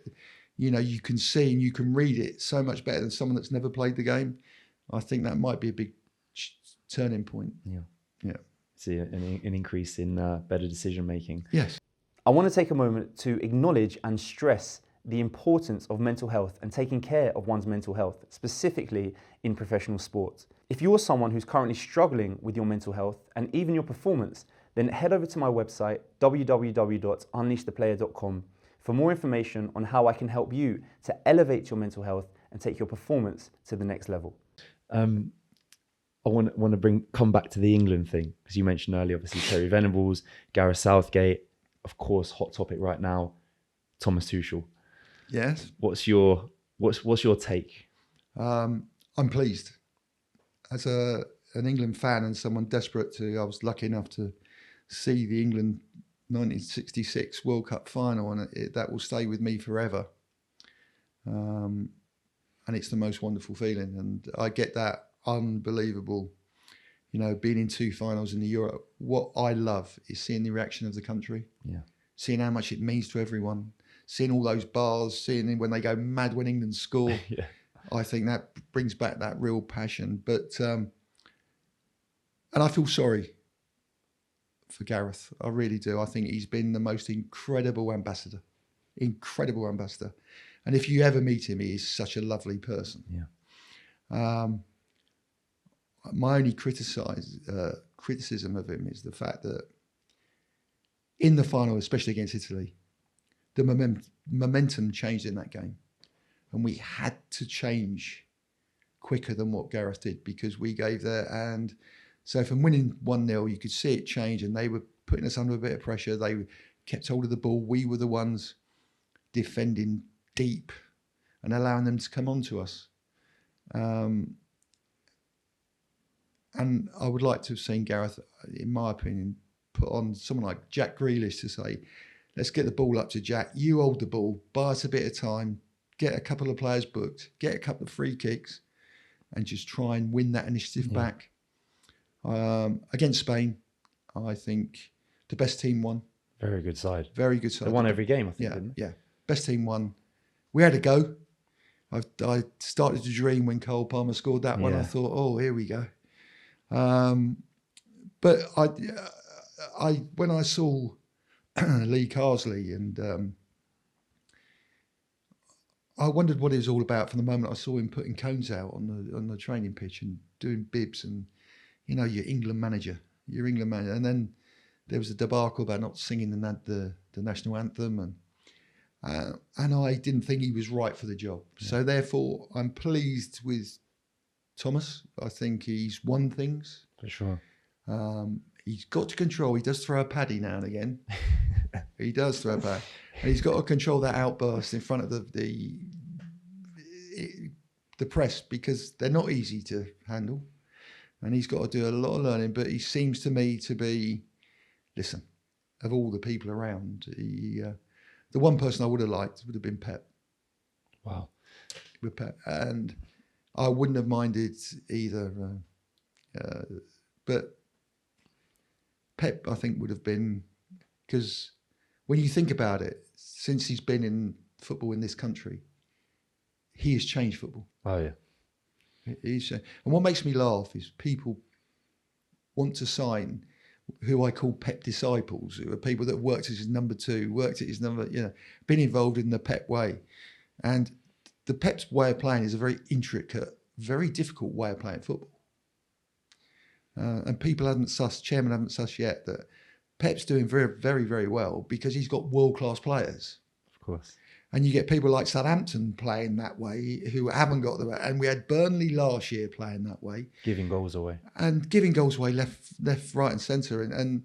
you can see and you can read it so much better than someone that's never played the game, I think that might be a big turning point. Yeah. See an increase in better decision making. Yes. I want to take a moment to acknowledge and stress the importance of mental health and taking care of one's mental health, specifically in professional sports. If you are someone who's currently struggling with your mental health and even your performance, then head over to my website, www.unleashtheplayer.com, for more information on how I can help you to elevate your mental health and take your performance to the next level. I want to come back to the England thing, because you mentioned earlier, obviously, Terry Venables, Gareth Southgate, of course, hot topic right now, Thomas Tuchel. Yes. What's your take? I'm pleased. As an England fan and someone desperate I was lucky enough to see the England 1966 World Cup final, and that will stay with me forever. And it's the most wonderful feeling, and I get that unbelievable, being in two finals in the Europe. What I love is seeing the reaction of the country, seeing how much it means to everyone, seeing all those bars, seeing when they go mad when England score. I think that brings back that real passion. But and I feel sorry for Gareth. I really do. I think he's been the most incredible ambassador. And if you ever meet him, he is such a lovely person. My only criticism of him is the fact that in the final, especially against Italy, the momentum changed in that game. And we had to change quicker than what Gareth did, because we gave there. And so from winning 1-0, you could see it change, and they were putting us under a bit of pressure. They kept hold of the ball. We were the ones defending deep and allowing them to come on to us. And I would like to have seen Gareth, in my opinion, put on someone like Jack Grealish to say, let's get the ball up to Jack. You hold the ball, buy us a bit of time, get a couple of players booked, get a couple of free kicks, and just try and win that initiative back. Against Spain, I think the best team won. Very good side. Very good side. They won every game, I think, didn't they? Yeah. Best team won. We had a go. I started to dream when Cole Palmer scored that one. I thought, oh, here we go. But I when I saw Lee Carsley, and I wondered what it was all about from the moment I saw him putting cones out on the training pitch and doing bibs, and your England manager, and then there was a debacle about not singing the national anthem, And I didn't think he was right for the job. Yeah. So therefore, I'm pleased with Thomas. I think he's won things. For sure. He's got to control. He does throw a paddy now and again. He does throw a paddy. And he's got to control that outburst in front of the press, because they're not easy to handle. And he's got to do a lot of learning. But he seems to me to be, listen, of all the people around, the one person I would have liked would have been Pep. Wow. With Pep. And I wouldn't have minded either. But Pep, I think, would have been, because when you think about it, since he's been in football in this country, he has changed football. Oh, yeah. And what makes me laugh is people want to sign who I call Pep disciples, who are people that worked as his number two, worked at his number, been involved in the Pep way. And the Pep's way of playing is a very intricate, very difficult way of playing football. And people chairman haven't sussed yet that Pep's doing very, very, very well because he's got world-class players. Of course. And you get people like Southampton playing that way who haven't got and we had Burnley last year playing that way. Giving goals away. And giving goals away left, right and centre. And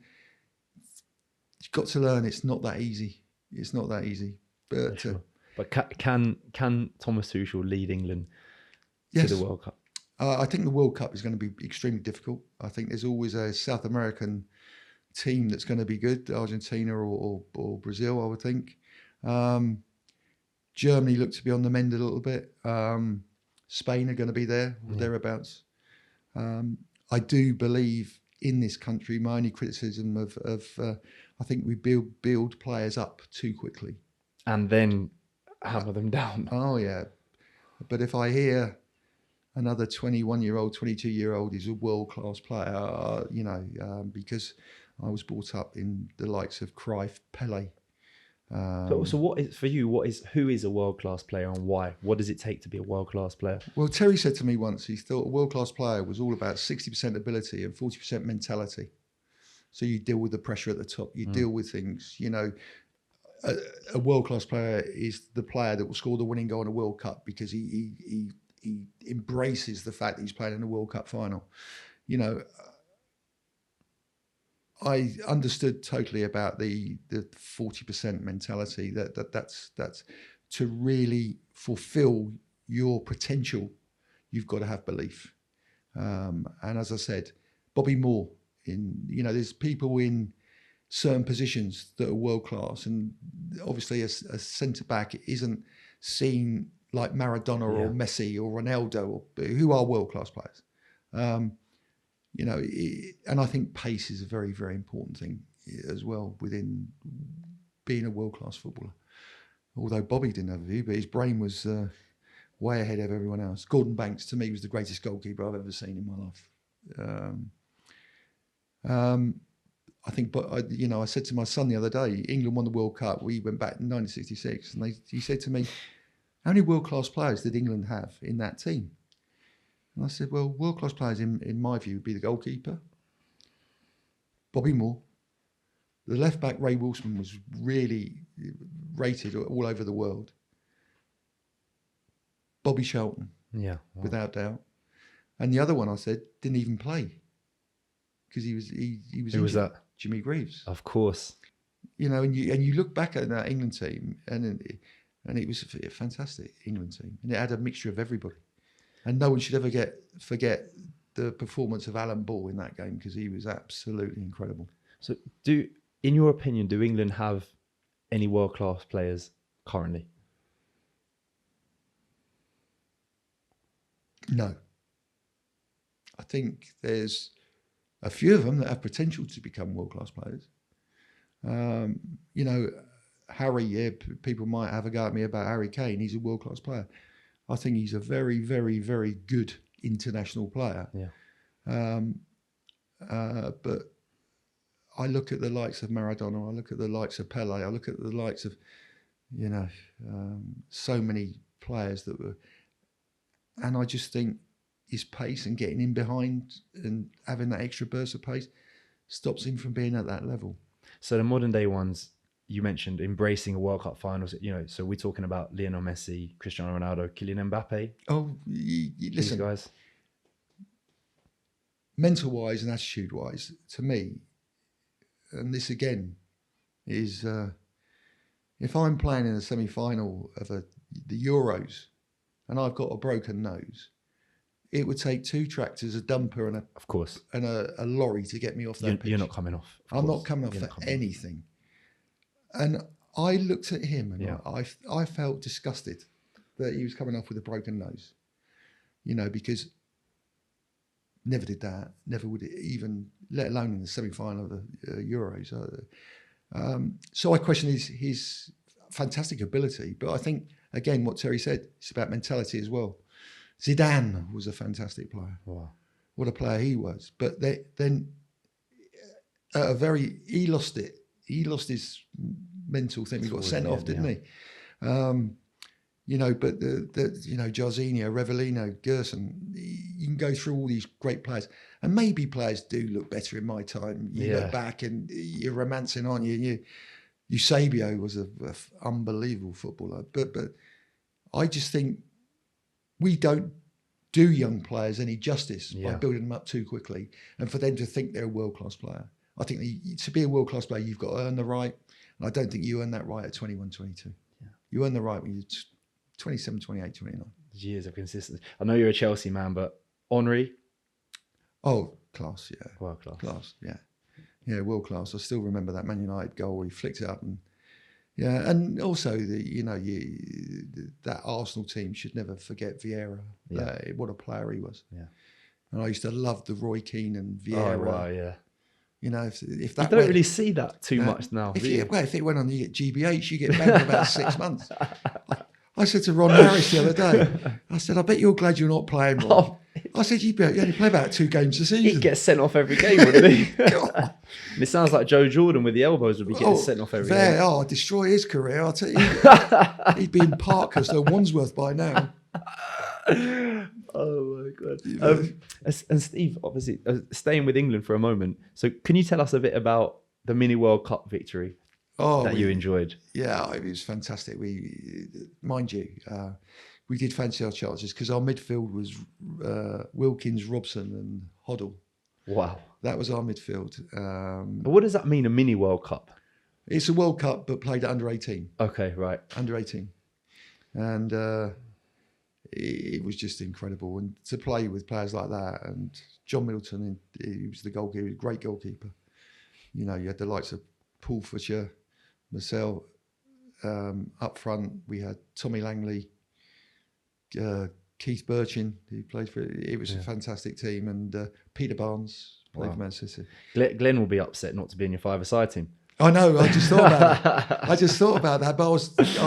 you've got to learn it's not that easy. It's not that easy. But, sure. But can Thomas Tuchel lead England to the World Cup? I think the World Cup is going to be extremely difficult. I think there's always a South American team that's going to be good, Argentina or Brazil, I would think. Germany look to be on the mend a little bit. Spain are going to be there, or thereabouts. I do believe in this country, my only criticism of I think we build players up too quickly. And then hammer them down. Oh, yeah. But if I hear another 21-year-old, 22-year-old is a world-class player, because I was brought up in the likes of Clive, Pele. So what is, for you, who is a world-class player and why? What does it take to be a world-class player? Well, Terry said to me once, he thought a world-class player was all about 60% ability and 40% mentality. So you deal with the pressure at the top, you deal with things, a world-class player is the player that will score the winning goal in a World Cup because he embraces the fact that he's playing in a World Cup final. I understood totally about the 40% mentality that's to really fulfill your potential, you've got to have belief. And as I said, Bobby Moore, there's people in certain positions that are world class, and obviously a centre back isn't seen like Maradona or Messi or Ronaldo, who are world class players. And I think pace is a very, very important thing as well within being a world class footballer. Although Bobby didn't have a view, but his brain was way ahead of everyone else. Gordon Banks, to me, was the greatest goalkeeper I've ever seen in my life. I think, but I said to my son the other day, England won the World Cup. We went back in 1966, and he said to me, "How many world-class players did England have in that team?" And I said, "Well, world-class players, in my view, would be the goalkeeper, Bobby Moore, the left-back Ray Wilson was really rated all over the world, Bobby Charlton, without doubt, and the other one I said didn't even play because he was Who injured. was that? Jimmy Greaves. Of course. And you look back at that England team, and it was a fantastic England team, and it had a mixture of everybody. And no one should ever forget the performance of Alan Ball in that game because he was absolutely incredible. So, in your opinion, do England have any world-class players currently? No. I think there's a few of them that have potential to become world-class players. Harry, people might have a go at me about Harry Kane. He's a world-class player. I think he's a very, very, very good international player. Yeah. But I look at the likes of Maradona, I look at the likes of Pele, I look at the likes of, so many players that were, and I just think his pace and getting in behind and having that extra burst of pace stops him from being at that level. So the modern day ones, you mentioned embracing a World Cup finals. So we're talking about Lionel Messi, Cristiano Ronaldo, Kylian Mbappe. Oh, These listen, guys. mental-wise and attitude-wise, to me, and this again is if I'm playing in a semi-final of the Euros and I've got a broken nose, it would take 2 tractors, a dumper, and Of course. a lorry to get me off that pitch. You're not coming off. I'm not coming off for anything. And I looked at him and I felt disgusted that he was coming off with a broken nose. Because never did that, never would it even, let alone in the semi-final of the Euros. So I question his fantastic ability. But I think, again, what Terry said, it's about mentality as well. Zidane was a fantastic player. Wow. What a player he was. But then he lost it. He lost his mental thing. He got sent off, didn't he? But Jorginho, Revellino, Gerson, you can go through all these great players. And maybe players do look better in my time. You look back and you're romancing, aren't you? Eusebio was an unbelievable footballer. But I just think we don't do young players any justice by building them up too quickly. And for them to think they're a world-class player. I think to be a world-class player, you've got to earn the right. And I don't think you earn that right at 21, 22. Yeah. You earn the right when you're 27, 28, 29. Years of consistency. I know you're a Chelsea man, but Henry? Oh, class, yeah. World class. Class, yeah. Yeah, world class. I still remember that Man United goal where he flicked it up. And also, that Arsenal team should never forget Vieira. Yeah. What a player he was. Yeah. And I used to love the Roy Keane and Vieira. Oh, wow, yeah. If that you don't really see that too much now. If it went on, you get GBH, you get banned for about 6 months. I said to Ron Harris the other day, I said, I bet you're glad you're not playing more. I said, you only play about 2 games a season. He'd get sent off every game, wouldn't he? And it sounds like Joe Jordan with the elbows would be getting sent off every game. Oh, destroy his career. I'll tell you. He'd be in Parkhurst or Wandsworth by now. Oh my God. And Steve, obviously, staying with England for a moment. So can you tell us a bit about the mini World Cup victory that you enjoyed? Yeah, it was fantastic. Mind you, we did fancy our chances because our midfield was Wilkins, Robson and Hoddle. Wow. That was our midfield. But what does that mean, a mini World Cup? It's a World Cup, but played at under 18. Okay, right. Under 18. And it was just incredible. And to play with players like that, and John Middleton, he was the goalkeeper, he was a great goalkeeper. You had the likes of Paul Fisher, Marcel. Up front, we had Tommy Langley, Keith Birchin, who played for it. It was a fantastic team. And Peter Barnes played for Man City. Glenn will be upset not to be in your 5-a-side team. I know. I just thought about that. But I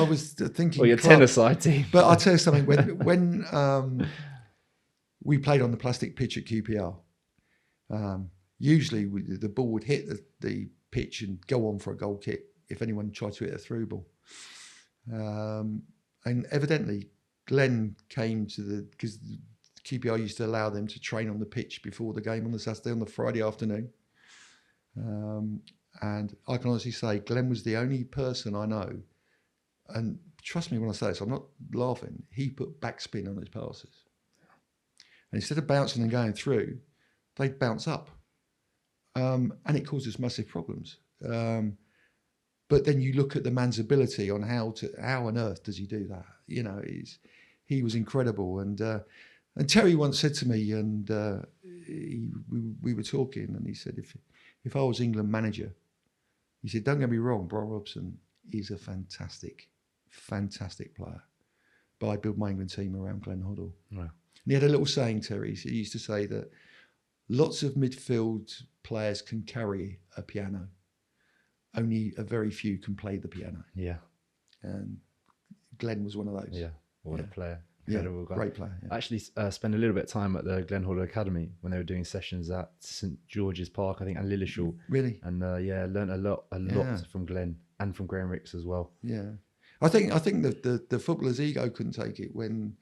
was thinking. Or your 10-a-side team. But I'll tell you something. When we played on the plastic pitch at QPR, usually the ball would hit the pitch and go on for a goal kick if anyone tried to hit a through ball. And evidently, Glenn came because QPR used to allow them to train on the pitch before the game on the Saturday, on the Friday afternoon. And I can honestly say Glenn was the only person I know, and trust me when I say this, I'm not laughing, he put backspin on his passes. And instead of bouncing and going through, they'd bounce up. And it causes massive problems. But then you look at the man's ability on how on earth does he do that? He was incredible. And Terry once said to me, and we were talking, and he said, if I was England manager, he said, don't get me wrong, Bryan Robson is a fantastic, fantastic player. But I build my England team around Glenn Hoddle. Wow. And he had a little saying, Terry, he used to say that lots of midfield players can carry a piano. Only a very few can play the piano. Yeah. And Glenn was one of those. Yeah. What a player. Incredible guy. Great player. Yeah. I actually spent a little bit of time at the Glenn Hoddle Academy when they were doing sessions at St George's Park, I think, and Lillishall. Really? And learned a lot from Glenn and from Graham Ricks as well. Yeah. I think that the footballer's ego couldn't take it when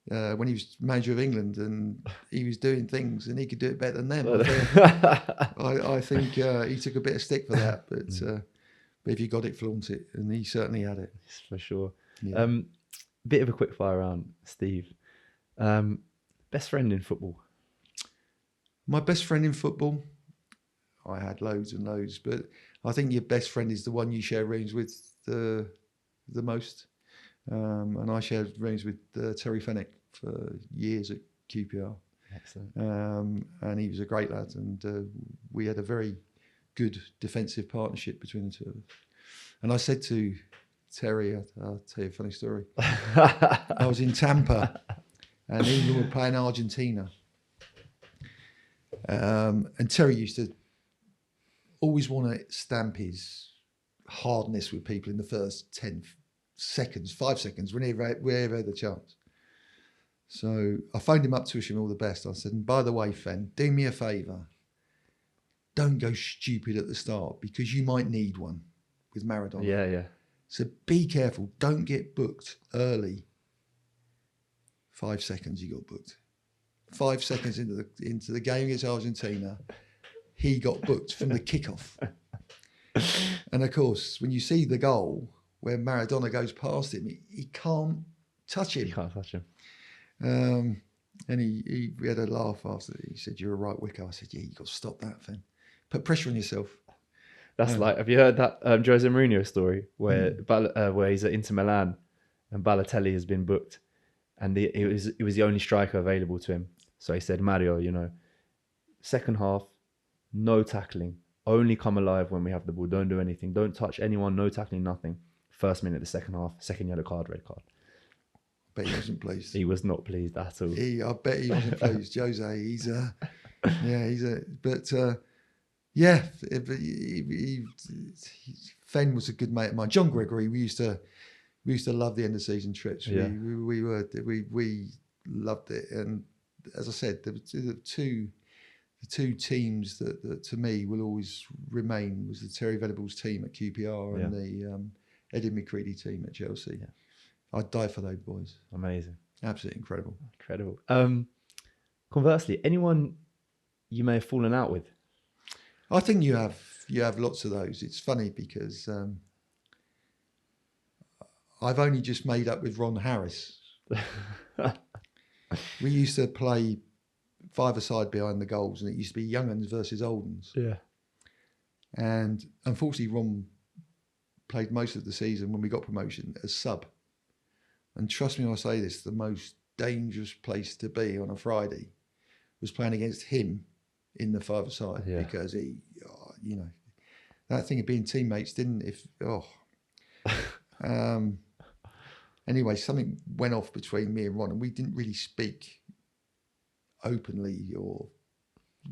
he was manager of England and he was doing things and he could do it better than them. I think he took a bit of stick for that, But if you got it, flaunt it, and he certainly had it. For sure. Yeah. Bit of a quick fire round, Steve. Best friend in football? My best friend in football, I had loads and loads, but I think your best friend is the one you share rooms with the most. And I shared rooms with Terry Venables for years at QPR. Excellent. And he was a great lad, and we had a very good defensive partnership between the two of us. And I said to Terry, I'll tell you a funny story. I was in Tampa, and we were playing Argentina. And Terry used to always want to stamp his hardness with people in the first 10 seconds, 5 seconds, whenever had the chance. So I phoned him up to wish him all the best. I said, and by the way, Fen, do me a favour. Don't go stupid at the start, because you might need one with Maradona. Yeah. So be careful. Don't get booked early. 5 seconds he got booked. 5 seconds into the game against Argentina, he got booked from the kickoff. And of course, when you see the goal where Maradona goes past him, he can't touch him. You can't touch him. And we had a laugh after. He said, "You're a right wicker." I said, "Yeah, you got to stop that thing. Put pressure on yourself." That's like, have you heard that Jose Mourinho story where where he's at Inter Milan and Balotelli has been booked, and it was the only striker available to him. So he said, "Mario, second half, no tackling, only come alive when we have the ball. Don't do anything. Don't touch anyone. No tackling, nothing." First minute of the second half, second yellow card, red card. But he wasn't pleased. He was not pleased at all. I bet he wasn't pleased. Jose, Fen was a good mate of mine. John Gregory, we used to love the end of season trips. Yeah. We loved it. And as I said, the two teams that to me will always remain was the Terry Venables team at QPR and the Eddie McCready team at Chelsea. Yeah. I'd die for those boys. Amazing. Absolutely incredible. Conversely, anyone you may have fallen out with? I think you have lots of those. It's funny because I've only just made up with Ron Harris. We used to play five-a-side behind the goals, and it used to be young uns versus old uns. Yeah. And unfortunately, Ron played most of the season when we got promotion as sub. And trust me when I say this, the most dangerous place to be on a Friday was playing against him in the five-a-side because he, that thing of being teammates anyway, something went off between me and Ron, and we didn't really speak openly, or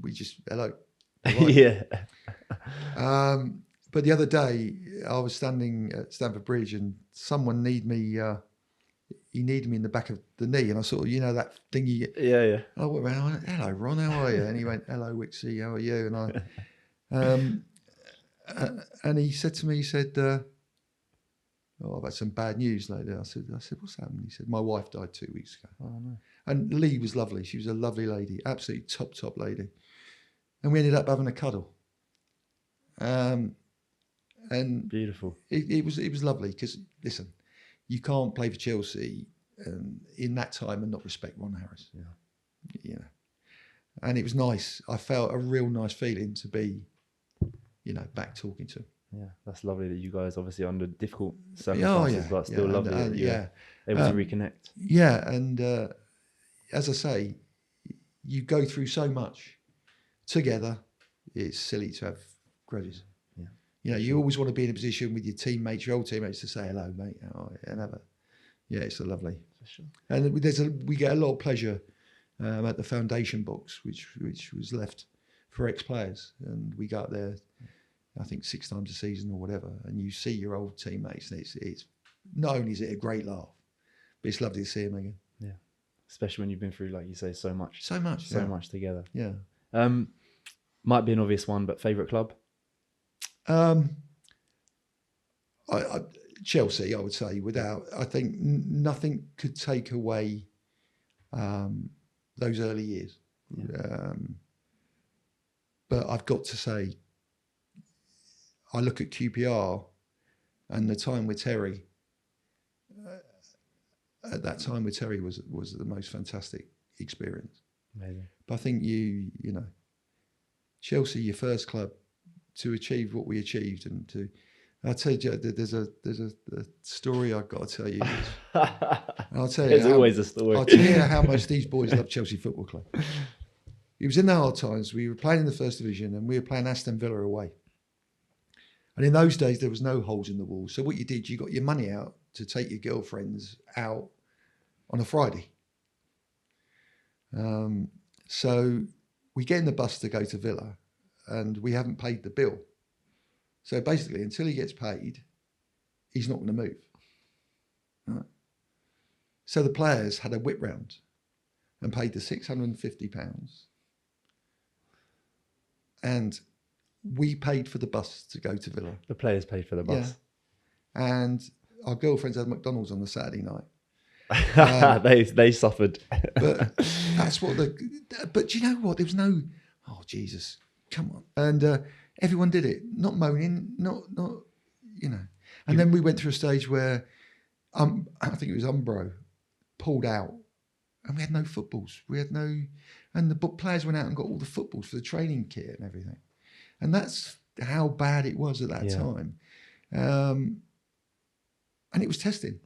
we just hello. Yeah. But the other day, I was standing at Stamford Bridge, and someone needed me. He needed me in the back of the knee, and I sort of, that thing you get. Yeah. I went around. I went, "Hello, Ron. How are you?" And he went, "Hello, Wicksy. How are you?" And and he said to me, he said, "I've had some bad news lately." I said, "What's happened?" He said, "My wife died 2 weeks ago." Oh no. And Lee was lovely. She was a lovely lady, absolutely top lady. And we ended up having a cuddle. And beautiful. It was lovely because, listen, you can't play for Chelsea in that time and not respect Ron Harris. Yeah. And it was nice. I felt a real nice feeling to be, back talking to him. Yeah, that's lovely that you guys, obviously under difficult circumstances, but still lovely that you're able to reconnect. Yeah, and as I say, you go through so much together. It's silly to have grudges. Yeah, you always want to be in a position with your teammates, your old teammates, to say hello, mate, and have a. Yeah, it's lovely. For sure. And we get a lot of pleasure at the foundation box, which was left for ex-players, and we go up there, I think 6 times a season or whatever, and you see your old teammates, and it's not only is it a great laugh, but it's lovely to see them again. Yeah, especially when you've been through, like you say, so much together. Yeah. Might be an obvious one, but favourite club? Chelsea, I would say. I think nothing could take away those early years. Yeah. But I've got to say, I look at QPR And the time with Terry, at that time with Terry was the most fantastic experience. Amazing. But I think you know, Chelsea, your first club, to achieve what we achieved, and to, I'll tell you, there's a story I've got to tell you. I'll tell you. There's always a story. I'll tell you how much these boys love Chelsea Football Club. It was in the hard times. We were playing in the first division, and we were playing Aston Villa away. And in those days, there was no holes in the wall. So what you did, you got your money out to take your girlfriends out on a Friday. So we get in the bus to go to Villa, and we haven't paid the bill. So basically, until he gets paid, he's not going to move. Right? So the players had a whip round and paid the £650. And we paid for the bus to go to Villa. The players paid for the bus. Yeah. And our girlfriends had McDonald's on the Saturday night. They suffered. But that's what but do you know what? There was no, oh, Jesus, come on. And everyone did it, not moaning, not you know. And then we went through a stage where, I think it was Umbro, pulled out, and we had no footballs. And the players went out and got all the footballs for the training kit and everything. And that's how bad it was at that time. And it was testing.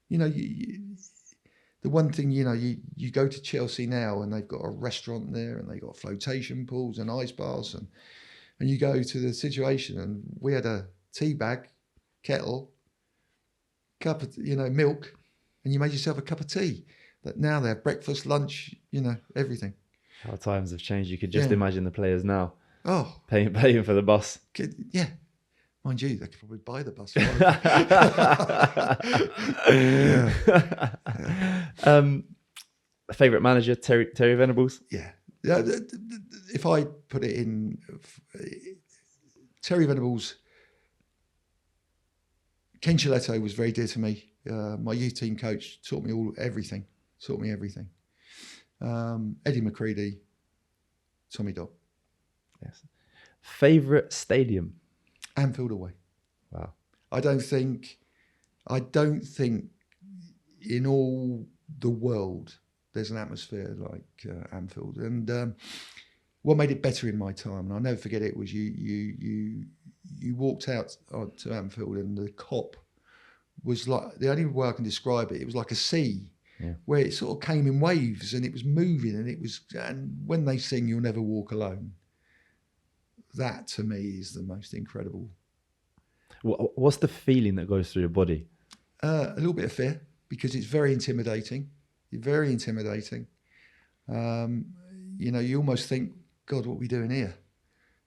You know, the one thing, you know, you go to Chelsea now and they've got a restaurant there and they've got flotation pools and ice baths, and you go to the situation, and we had a tea bag, kettle, cup of, you know, milk, and you made yourself a cup of tea. But now they have breakfast, lunch, you know, everything. How times have changed. You could just imagine the players now. Oh, paying for the bus. Yeah. Mind you, they could probably buy the bus. Favorite manager, Terry Venables? Yeah. If I put it in, Terry Venables, Ken Chiletto was very dear to me. My youth team coach taught me everything. Eddie McCready, Tommy Dodd. Yes. Favorite stadium? Anfield away. Wow. I don't think in all the world there's an atmosphere like Anfield. And what made it better in my time, and I'll never forget it, was you walked out to Anfield, and the cop was like, the only way I can describe it, it was like a sea. Yeah. Where it sort of came in waves and it was moving, and when they sing "You'll Never Walk Alone," that to me is the most incredible. What's the feeling that goes through your body? A little bit of fear, because it's very intimidating. Very intimidating. You know, you almost think, God, what are we doing here?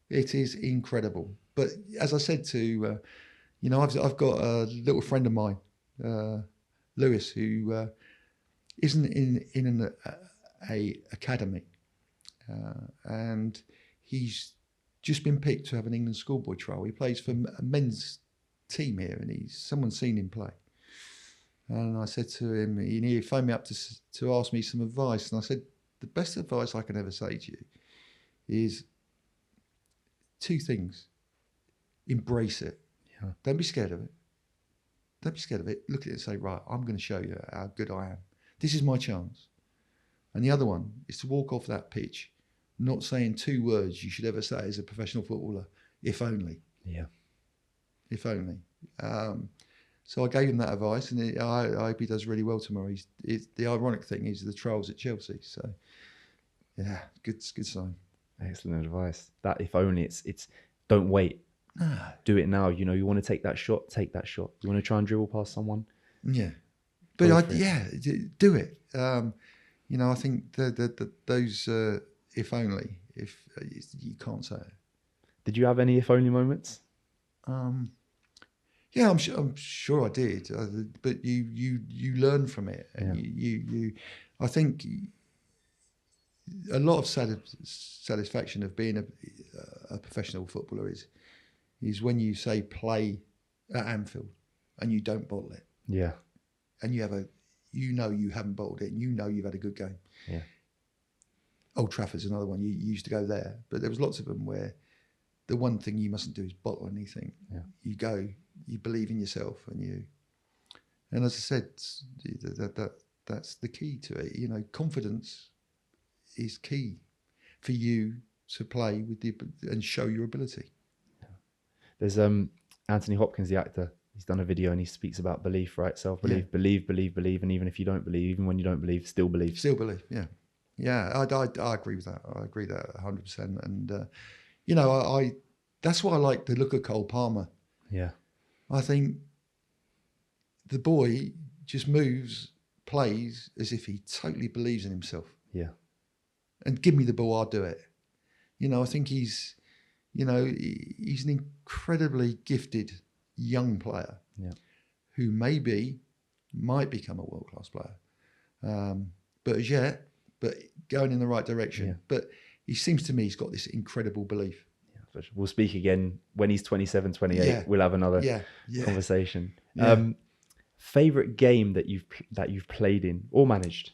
It is incredible. But as I said to, you know, I've got a little friend of mine, Lewis, who isn't in an academy, and he's just been picked to have an England schoolboy trial. He plays for a men's team here, and someone's seen him play. And I said to him, he phoned me up to ask me some advice, and I said, the best advice I can ever say to you is two things: embrace it. Yeah. Don't be scared of it. Don't be scared of it. Look at it and say, right, I'm going to show you how good I am. This is my chance. And the other one is to walk off that pitch not saying two words you should ever say as a professional footballer: if only. Yeah. If only. So I gave him that advice, and I hope he does really well tomorrow. The ironic thing is the trial's at Chelsea. So, yeah, good sign. Excellent advice. That if only, it's don't wait. Do it now. You know, you want to take that shot. You want to try and dribble past someone. Yeah, but do it. You know, I think those if only, if you can't say it. Did you have any if only moments? Yeah, I'm sure I did. But you learn from it, and you I think a lot of satisfaction of being a professional footballer is when you say play at Anfield and you don't bottle it. Yeah. And you haven't bottled it, and you've had a good game. Yeah. Old Trafford's another one. You used to go there, but there was lots of them where the one thing you mustn't do is bottle anything. Yeah. You go, you believe in yourself, and as I said, that's the key to it. You know, confidence is key for you to play with and show your ability. There's Anthony Hopkins, the actor. He's done a video and he speaks about belief, right? Self-belief, believe, and even if you don't believe, even when you don't believe, still believe. Still believe, yeah. Yeah, I agree with that. I agree with that 100%. And, you know, I that's why I like the look of Cole Palmer. Yeah. I think the boy just moves, plays as if he totally believes in himself. Yeah. And give me the ball, I'll do it. You know, I think he's an incredibly gifted young player who might become a world-class player. But going in the right direction. Yeah. But he seems to me he's got this incredible belief. Yeah, for sure. We'll speak again when he's 27, 28. Yeah. We'll have another conversation. Yeah. Favorite game that you've played in or managed?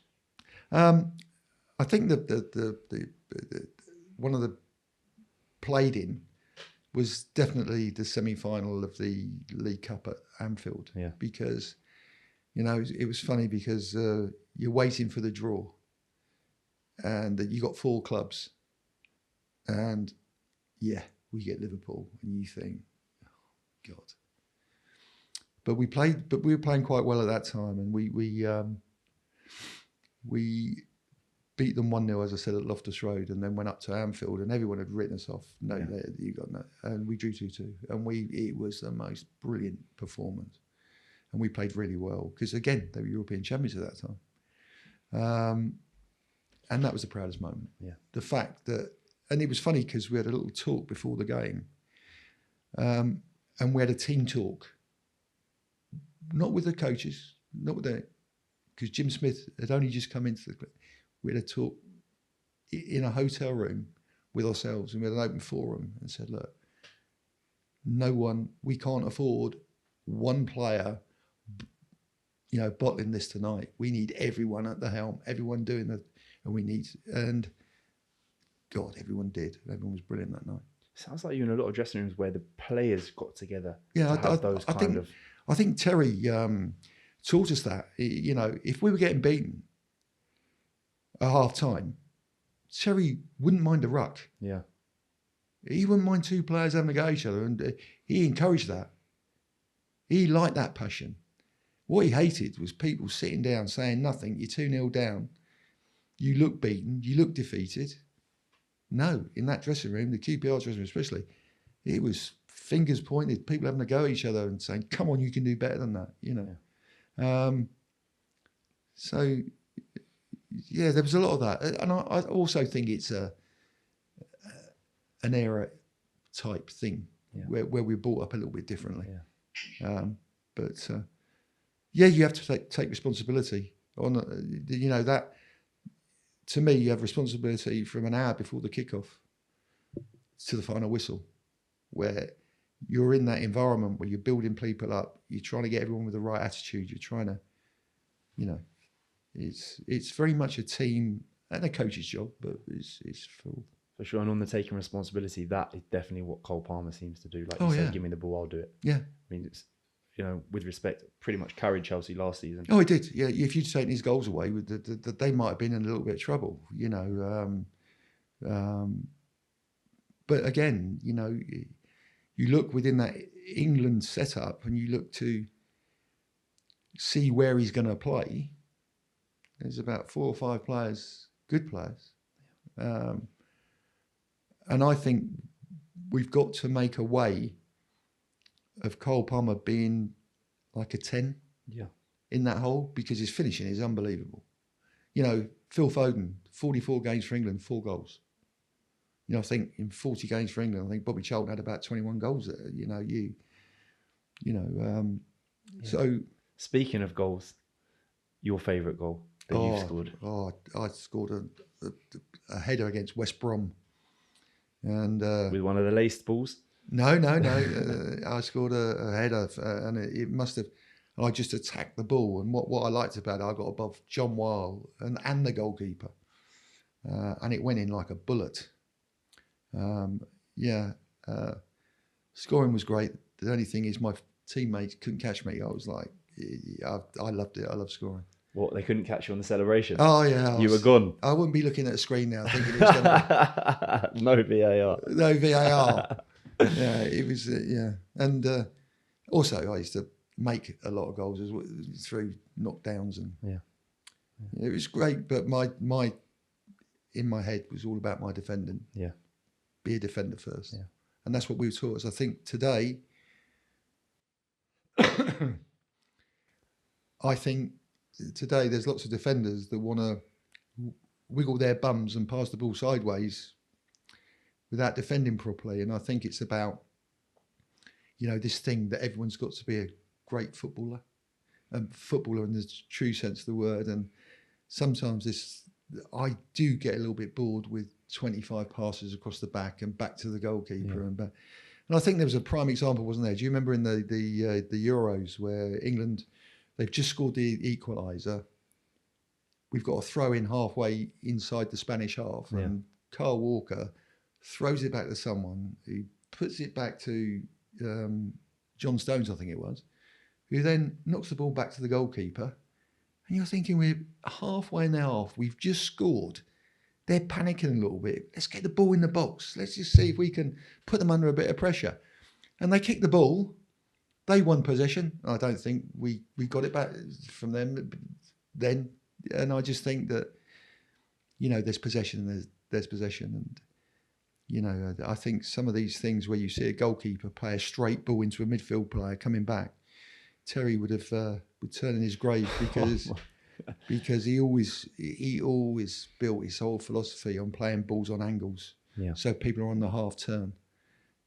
I think the one of the played in was definitely the semi-final of the League Cup at Anfield. Yeah. Because, you know, it was funny because you're waiting for the draw and you got 4 clubs and, we get Liverpool and you think, oh, God. But we were playing quite well at that time and we beat them 1-0, as I said, at Loftus Road, and then went up to Anfield, and everyone had written us off. You got no, and we drew 2-2, and it was the most brilliant performance, and we played really well because again they were European champions at that time, and that was the proudest moment. Yeah, the fact that, and it was funny because we had a little talk before the game, and we had a team talk, not with the coaches, because Jim Smith had only just come into the club. We had a talk in a hotel room with ourselves, and we had an open forum and said, look, we can't afford one player, bottling this tonight. We need everyone at the helm, everyone doing it, and God, everyone did. Everyone was brilliant that night. Sounds like you're in a lot of dressing rooms where the players got together. I think Terry taught us that. If we were getting beaten at half time, Terry wouldn't mind a ruck. Yeah. He wouldn't mind 2 players having a go at each other, and he encouraged that. He liked that passion. What he hated was people sitting down saying nothing. You're 2-0 down. You look beaten. You look defeated. No, in that dressing room, the QPR dressing room especially, it was fingers pointed, people having a go at each other and saying, come on, you can do better than that, Yeah. So, yeah, there was a lot of that. And I also think it's an era type thing where we're brought up a little bit differently. Yeah. You have to take responsibility on, that. To me, you have responsibility from an hour before the kickoff to the final whistle, where you're in that environment where you're building people up, you're trying to get everyone with the right attitude, you're trying to, it's very much a team and a coach's job, but it's full. For sure, and on the taking responsibility, that is definitely what Cole Palmer seems to do. Like you said, give me the ball, I'll do it. Yeah. I mean, it's, with respect, pretty much carried Chelsea last season. Oh, he did. Yeah, if you'd taken his goals away, they might have been in a little bit of trouble, But again, you look within that England setup and you look to see where he's going to play. There's about 4 or 5 players, good players. And I think we've got to make a way of Cole Palmer being like a 10 in that hole, because his finishing is unbelievable. Phil Foden, 44 games for England, 4 goals. I think in 40 games for England, I think Bobby Charlton had about 21 goals there. So... Speaking of goals, your favourite goal that you've scored? I scored a header against West Brom. And with one of the laced balls? No. I scored a header, and it must have. I just attacked the ball, and what I liked about it, I got above John Weil and the goalkeeper, and it went in like a bullet. Scoring was great. The only thing is my teammates couldn't catch me. I was like, I loved it. I love scoring. What, they couldn't catch you on the celebration? Oh yeah, You were gone. I wouldn't be looking at a screen now thinking it was going to be. No VAR. No VAR. Yeah, it was. Yeah, and also I used to make a lot of goals as well, through knockdowns, and it was great. But my in my head was all about my defending. Yeah, be a defender first. Yeah, and that's what we were taught. As I think today, there's lots of defenders that want to wiggle their bums and pass the ball sideways without defending properly. And I think it's about, this thing that everyone's got to be a great footballer, and footballer in the true sense of the word. And sometimes I do get a little bit bored with 25 passes across the back and back to the goalkeeper and back. And I think there was a prime example, wasn't there? Do you remember in the Euros where England, they've just scored the equaliser. We've got a throw in halfway inside the Spanish half, and Carl Walker throws it back to someone who puts it back to John Stones, I think it was, who then knocks the ball back to the goalkeeper. And you're thinking, we're halfway now off. We've just scored. They're panicking a little bit. Let's get the ball in the box. Let's just see if we can put them under a bit of pressure. And they kicked the ball. They won possession. I don't think we got it back from them then. And I just think that, there's possession and there's possession. And, I think some of these things where you see a goalkeeper play a straight ball into a midfield player coming back, Terry would turn in his grave because he always built his whole philosophy on playing balls on angles. Yeah. So people are on the half turn.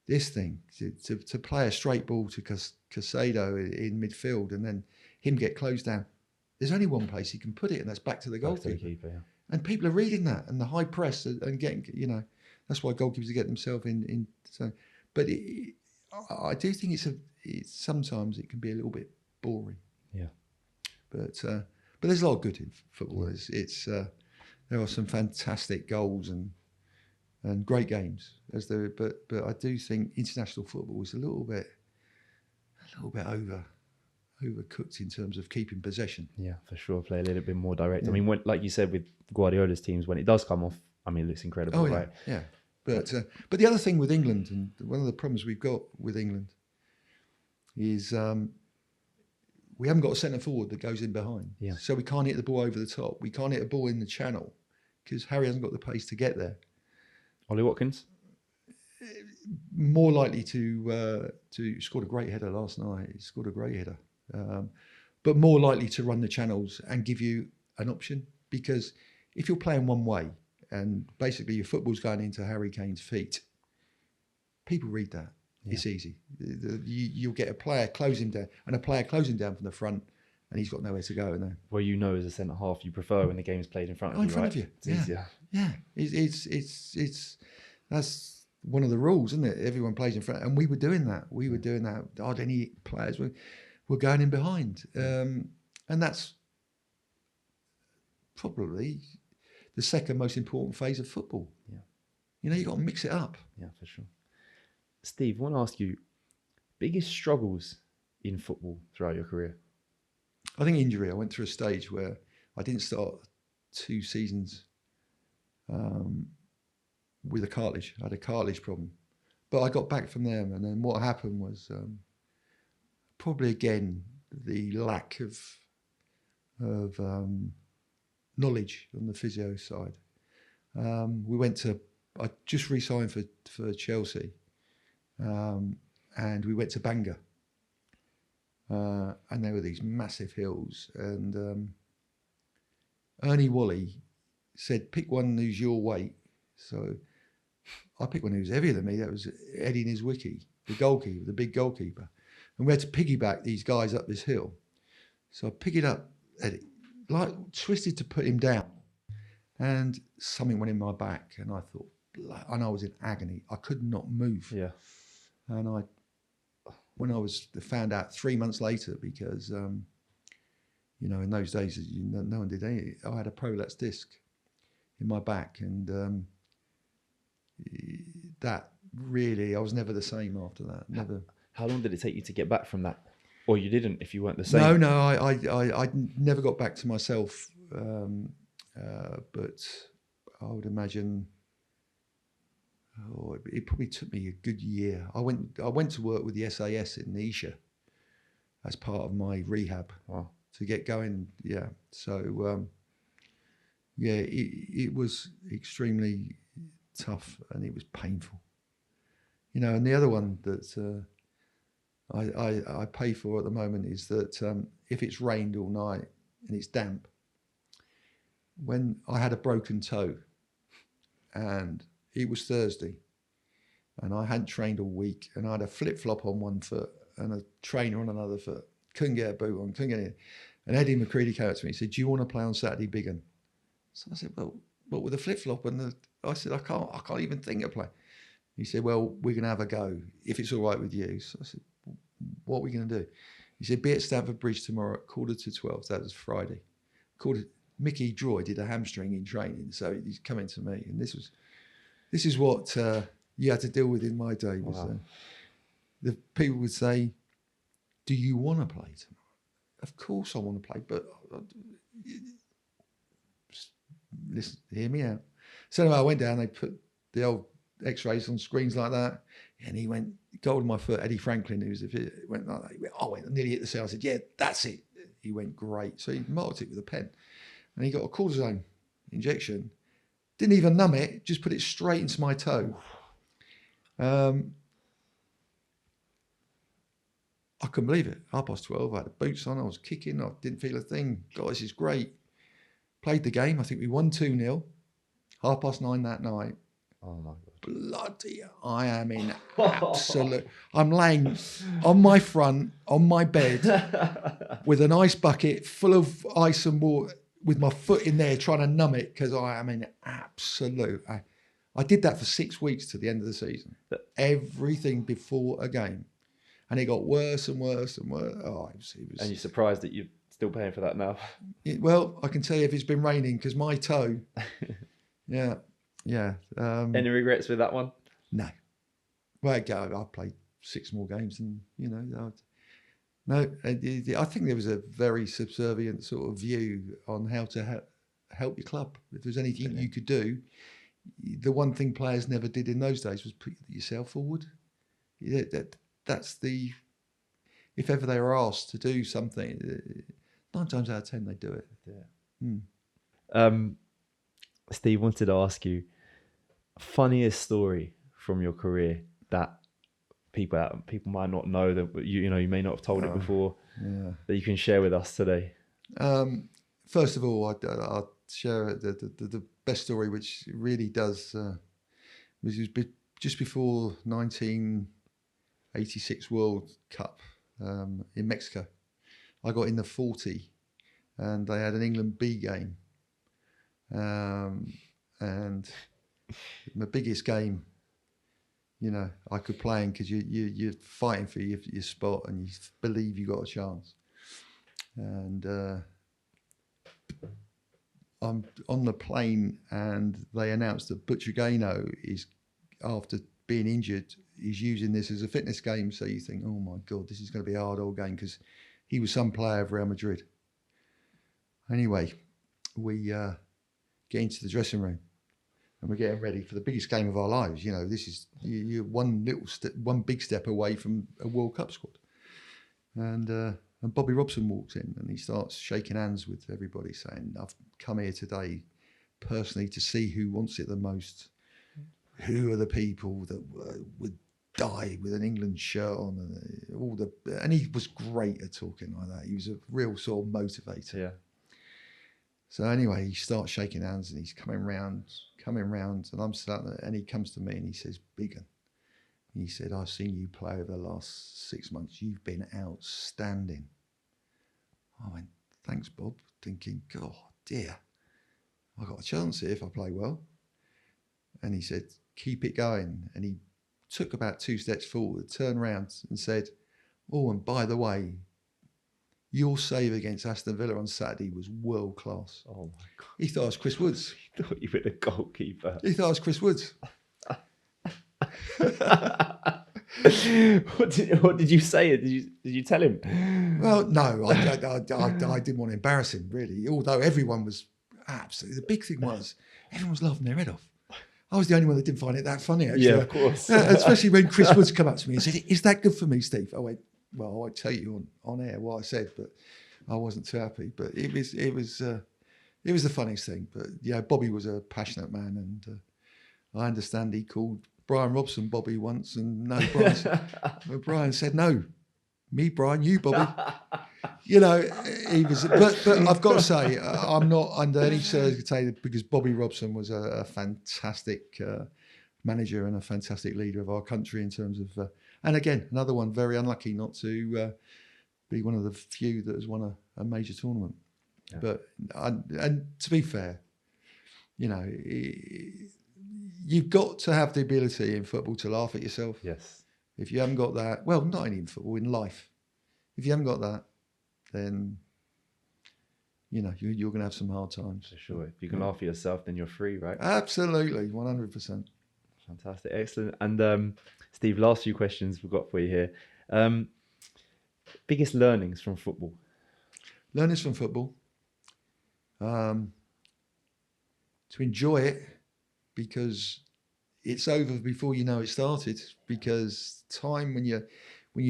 This thing, to play a straight ball to Casado in midfield and then him get closed down, there's only one place he can put it, and that's back to the goalkeeper. Yeah. And people are reading that, and the high press and getting, that's why goalkeepers get themselves in. So, but I do think it's sometimes it can be a little bit boring. Yeah. But there's a lot of good in football. There are some fantastic goals and great games but I do think international football is a little bit overcooked in terms of keeping possession. Yeah, for sure. Play a little bit more direct. Yeah. I mean, like you said with Guardiola's teams, when it does come off, it looks incredible, right? Yeah. But the other thing with England, and one of the problems we've got with England is we haven't got a centre forward that goes in behind. Yeah. So we can't hit the ball over the top. We can't hit a ball in the channel because Harry hasn't got the pace to get there. Ollie Watkins? More likely to scored a great header last night. He scored a great header. But more likely to run the channels and give you an option, because if you're playing one way and basically your football's going into Harry Kane's feet, people read that. Yeah. It's easy. You'll get a player close him down, and a player closing down from the front, and he's got nowhere to go. Well, as a centre half, you prefer when the game's played in front of you. In front of you. It's easier. Yeah. It's that's one of the rules, isn't it? Everyone plays in front, and we were doing that. Hardly any players were going in behind, and that's probably the second most important phase of football. Yeah. You got to mix it up. Yeah, for sure. Steve, I want to ask you, biggest struggles in football throughout your career? I think injury. I went through a stage where I didn't start 2 seasons with a cartilage. I had a cartilage problem. But I got back from them, and then what happened was probably again the lack of knowledge on the physio side. I just re-signed for Chelsea, and we went to Bangor, and there were these massive hills, and Ernie Wally said, pick one who's your weight. So I picked one who was heavier than me. That was Eddie Nizwicki, the big goalkeeper. And we had to piggyback these guys up this hill. So I picked it up, Eddie, like twisted to put him down. And something went in my back, and I thought, and I was in agony. I could not move. Yeah. And when I was found out 3 months later, because, in those days, no one did anything. I had a prolapse disc in my back, and that really, I was never the same after that. Never. How long did it take you to get back from that? Or you didn't if you weren't the same? No, I never got back to myself. But I would imagine it probably took me a good year. I went to work with the SAS in Nisha as part of my rehab to get going. Yeah. So, it was extremely tough and it was painful. And the other one that I pay for at the moment is that if it's rained all night and it's damp, when I had a broken toe and it was Thursday and I hadn't trained all week and I had a flip-flop on one foot and a trainer on another foot, couldn't get a boot on, couldn't get it. And Eddie McCready came up to me and said, "Do you want to play on Saturday, big un?" So I said, "Well, what with the flip-flop?" And I said, I can't even think of play. He said, "Well, we're going to have a go, if it's all right with you." So I said, "What are we going to do?" He said, "Be at Stamford Bridge tomorrow at 11:45. That was Friday. Mickey Droy did a hamstring in training, so he's coming to me. And this is what you had to deal with in my day. Was, the people would say, "Do you want to play tomorrow?" Of course I want to play, but listen, hear me out. So anyway, I went down, they put the old x-rays on screens like that, and he went, gold in my foot, Eddie Franklin, who was went like that. He went, "I went nearly hit the cell." I said, "Yeah, that's it." He went, "Great." So he marked it with a pen. And he got a cortisone injection. Didn't even numb it, just put it straight into my toe. I couldn't believe it. 12:30, I had the boots on, I was kicking, I didn't feel a thing. God, this is great. Played the game, I think we won 2-0. 9:30 that night. Oh my God. Bloody, I am in absolute... I'm laying on my front, on my bed, with an ice bucket full of ice and water, with my foot in there trying to numb it, because I am in absolute... I did that for 6 weeks to the end of the season. Everything before a game. And it got worse and worse and worse. Oh, it was... And you're surprised that you're still paying for that now? Well, I can tell you if it's been raining, because my toe... Yeah. Any regrets with that one? No. Well, I played 6 more games, and no. I think there was a very subservient sort of view on how to help your club. If there's anything you could do, the one thing players never did in those days was put yourself forward. That's the... If ever they were asked to do something, 9 times out of 10 they do it. Yeah. Steve, wanted to ask you, funniest story from your career that people might not know, that you may not have told it before, that you can share with us today. First of all, I'll share the best story, which really does, was just before 1986 World Cup in Mexico. I got in the 40 and they had an England B game. And the biggest game, I could play in, because you're fighting for your spot and you believe you got a chance. And I'm on the plane and they announced that Butragano is, after being injured, is using this as a fitness game. So you think, oh my God, this is going to be a hard old game, because he was some player of Real Madrid. Anyway, we get into the dressing room and we're getting ready for the biggest game of our lives. This is you're one big step away from a World Cup squad. And Bobby Robson walks in and he starts shaking hands with everybody, saying, "I've come here today personally to see who wants it the most. Who are the people that would die with an England shirt on?" And he was great at talking like that. He was a real sort of motivator. Yeah. So anyway, he starts shaking hands and he's coming round, and I'm sat there, and he comes to me and he says, "Big un," he said, "I've seen you play over the last 6 months. You've been outstanding." I went, "Thanks, Bob," thinking, God, dear, I got a chance here if I play well. And he said, "Keep it going." And he took about 2 steps forward, turned around and said, "Oh, and by the way, your save against Aston Villa on Saturday was world class." Oh my God. He thought I was Chris Woods. He thought you were the goalkeeper. He thought I was Chris Woods. What did you say? Did you tell him? Well, no, I didn't want to embarrass him, really. Although everyone was absolutely, the big thing was everyone was laughing their head off. I was the only one that didn't find it that funny, actually. Yeah, of course. Especially when Chris Woods come up to me and said, "Is that good for me, Steve?" I went, "Well, I won't tell you on air what I said, but I wasn't too happy." But it was the funniest thing. But yeah, Bobby was a passionate man, and I understand he called Bryan Robson Bobby once, and no, Bryan said no. Me, Bryan, you, Bobby. You know, he was. But I've got to say, I'm not under any circumstance, because Bobby Robson was a fantastic manager and a fantastic leader of our country in terms of. And again, another one very unlucky not to be one of the few that has won a major tournament. Yeah. But and to be fair, you know, you've got to have the ability in football to laugh at yourself. Yes. If you haven't got that, well, not only in football, in life, if you haven't got that, then, you know, you're going to have some hard times. For sure. If you can laugh at yourself, then you're free, right? Absolutely, 100%. Fantastic, excellent. And Steve, last few questions we've got for you here. Biggest learnings from football? Learnings from football? To enjoy it, because it's over before you know it started. Because time, when you're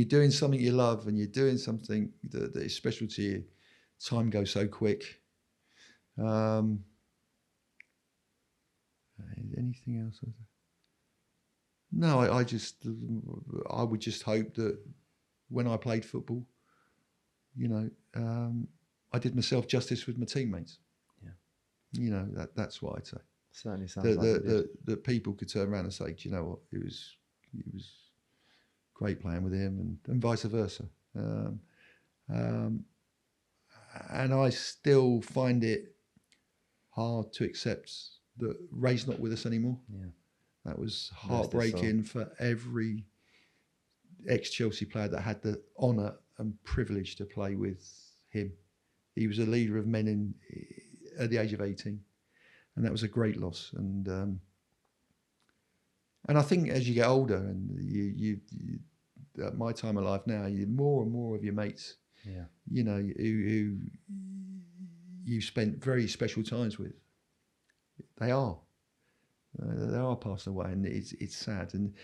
doing something you love and you're doing something that is special to you, time goes so quick. Anything else? No, I would just hope that when I played football, you know, I did myself justice with my teammates. Yeah. You know, that's what I'd say. Certainly sounds like that people could turn around and say, do you know what, it was great playing with him, and vice versa. And I still find it hard to accept that Ray's not with us anymore. Yeah. That was heartbreaking for every ex-Chelsea player that had the honour and privilege to play with him. He was a leader of men at the age of 18. And that was a great loss. And I think as you get older, and you at my time of life now, you more and more of your mates, yeah, you know, who you spent very special times with, they are passing away, and it's sad. And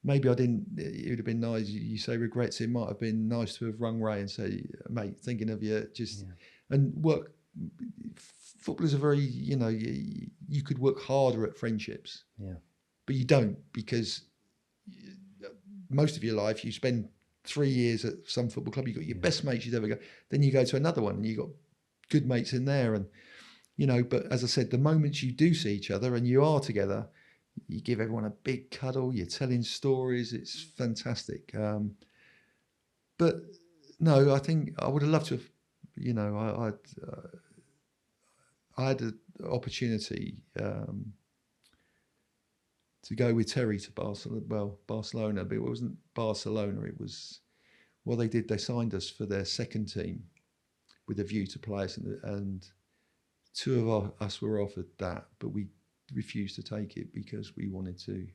maybe I didn't. It would have been nice. You say regrets. It might have been nice to have rung Ray and say, "Mate, thinking of you." And work. Footballers are very, you know, you could work harder at friendships, but you don't, because most of your life you spend 3 years at some football club. You've got your best mates you'd ever go. Then you go to another one and you've got good mates in there, and you know. But as I said, the moments you do see each other and you are together, you give everyone a big cuddle. You're telling stories. It's fantastic. But no, I think I would have loved to have, you know, I had the opportunity to go with Terry to Barcelona, but it wasn't Barcelona. It was what they did. They signed us for their second team with a view to play us, and two of us were offered that, but we refused to take it because we wanted to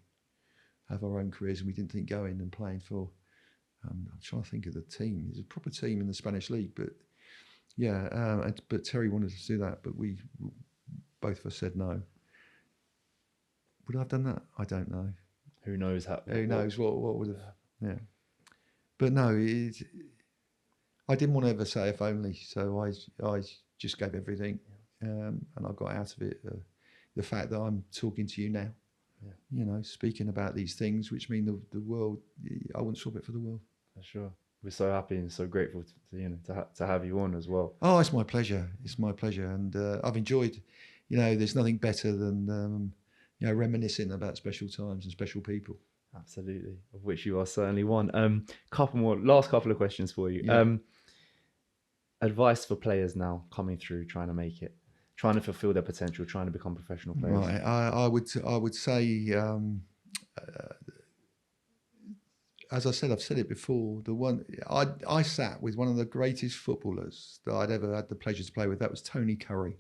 have our own careers, and we didn't think going and playing for. I'm trying to think of the team. It's a proper team in the Spanish league, but. Yeah, but Terry wanted us to do that, but both of us said no. Would I have done that? I don't know. Who knows Who knows what would have? Yeah, but no, I didn't want to ever say if only. So I just gave everything, and I got out of it. The fact that I'm talking to you now, you know, speaking about these things, which mean the world. I wouldn't swap it for the world. For sure. We're so happy and so grateful to have you on as well. Oh, it's my pleasure. It's my pleasure, and I've enjoyed. You know, there's nothing better than you know, reminiscing about special times and special people. Absolutely, of which you are certainly one. Last couple of questions for you. Yeah. Advice for players now coming through, trying to make it, trying to fulfill their potential, trying to become professional players. Right. I would say. As I said, I've said it before. I sat with one of the greatest footballers that I'd ever had the pleasure to play with. That was Tony Curry,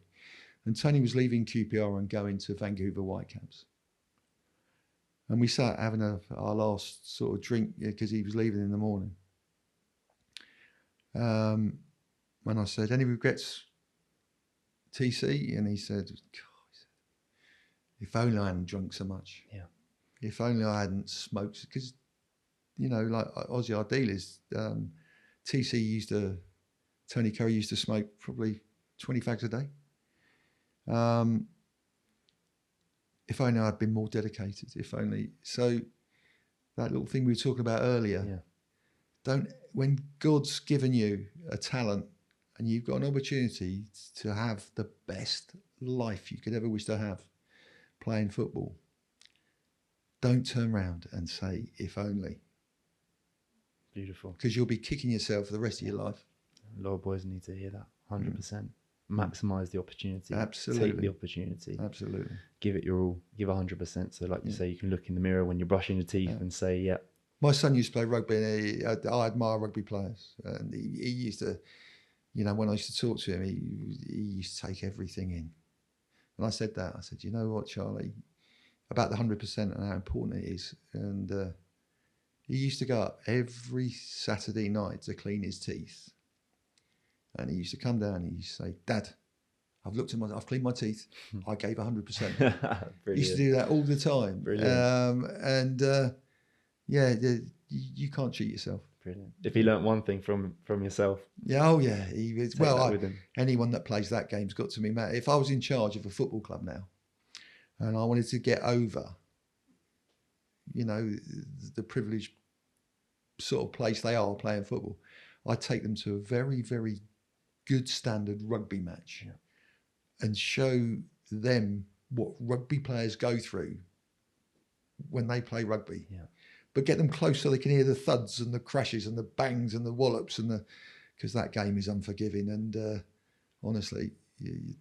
and Tony was leaving QPR and going to Vancouver Whitecaps. And we sat having our last sort of drink because he was leaving in the morning. When I said, any regrets, TC? And he said, God, if only I hadn't drunk so much. Yeah. If only I hadn't smoked. Because, you know, like Aussie, our dealers, Tony Curry used to smoke probably 20 fags a day. If only I'd been more dedicated, if only. So that little thing we were talking about earlier, when God's given you a talent and you've got an opportunity to have the best life you could ever wish to have playing football, don't turn around and say, if only. Beautiful. Because you'll be kicking yourself for the rest of your life. A lot of boys need to hear that, 100%. Maximise the opportunity. Absolutely. Take the opportunity. Absolutely. Give it your all. Give 100%. So like you say, you can look in the mirror when you're brushing your teeth and say, yeah. My son used to play rugby, and I admire rugby players. And he used to, you know, when I used to talk to him, he used to take everything in. And I said, you know what, Charlie, about the 100% and how important it is. And he used to go up every Saturday night to clean his teeth. And he used to come down and he used to say, Dad, I've cleaned my teeth. I gave 100%. He used to do that all the time. Brilliant. You can't cheat yourself. Brilliant. If he learnt one thing from yourself. Yeah, oh yeah. He was, anyone that plays that game's got to be mad. If I was in charge of a football club now and I wanted to get over, you know, the privileged sort of place they are playing football, I'd take them to a very, very good standard rugby match and show them what rugby players go through when they play rugby. Yeah. But get them close so they can hear the thuds and the crashes and the bangs and the wallops because that game is unforgiving. And honestly,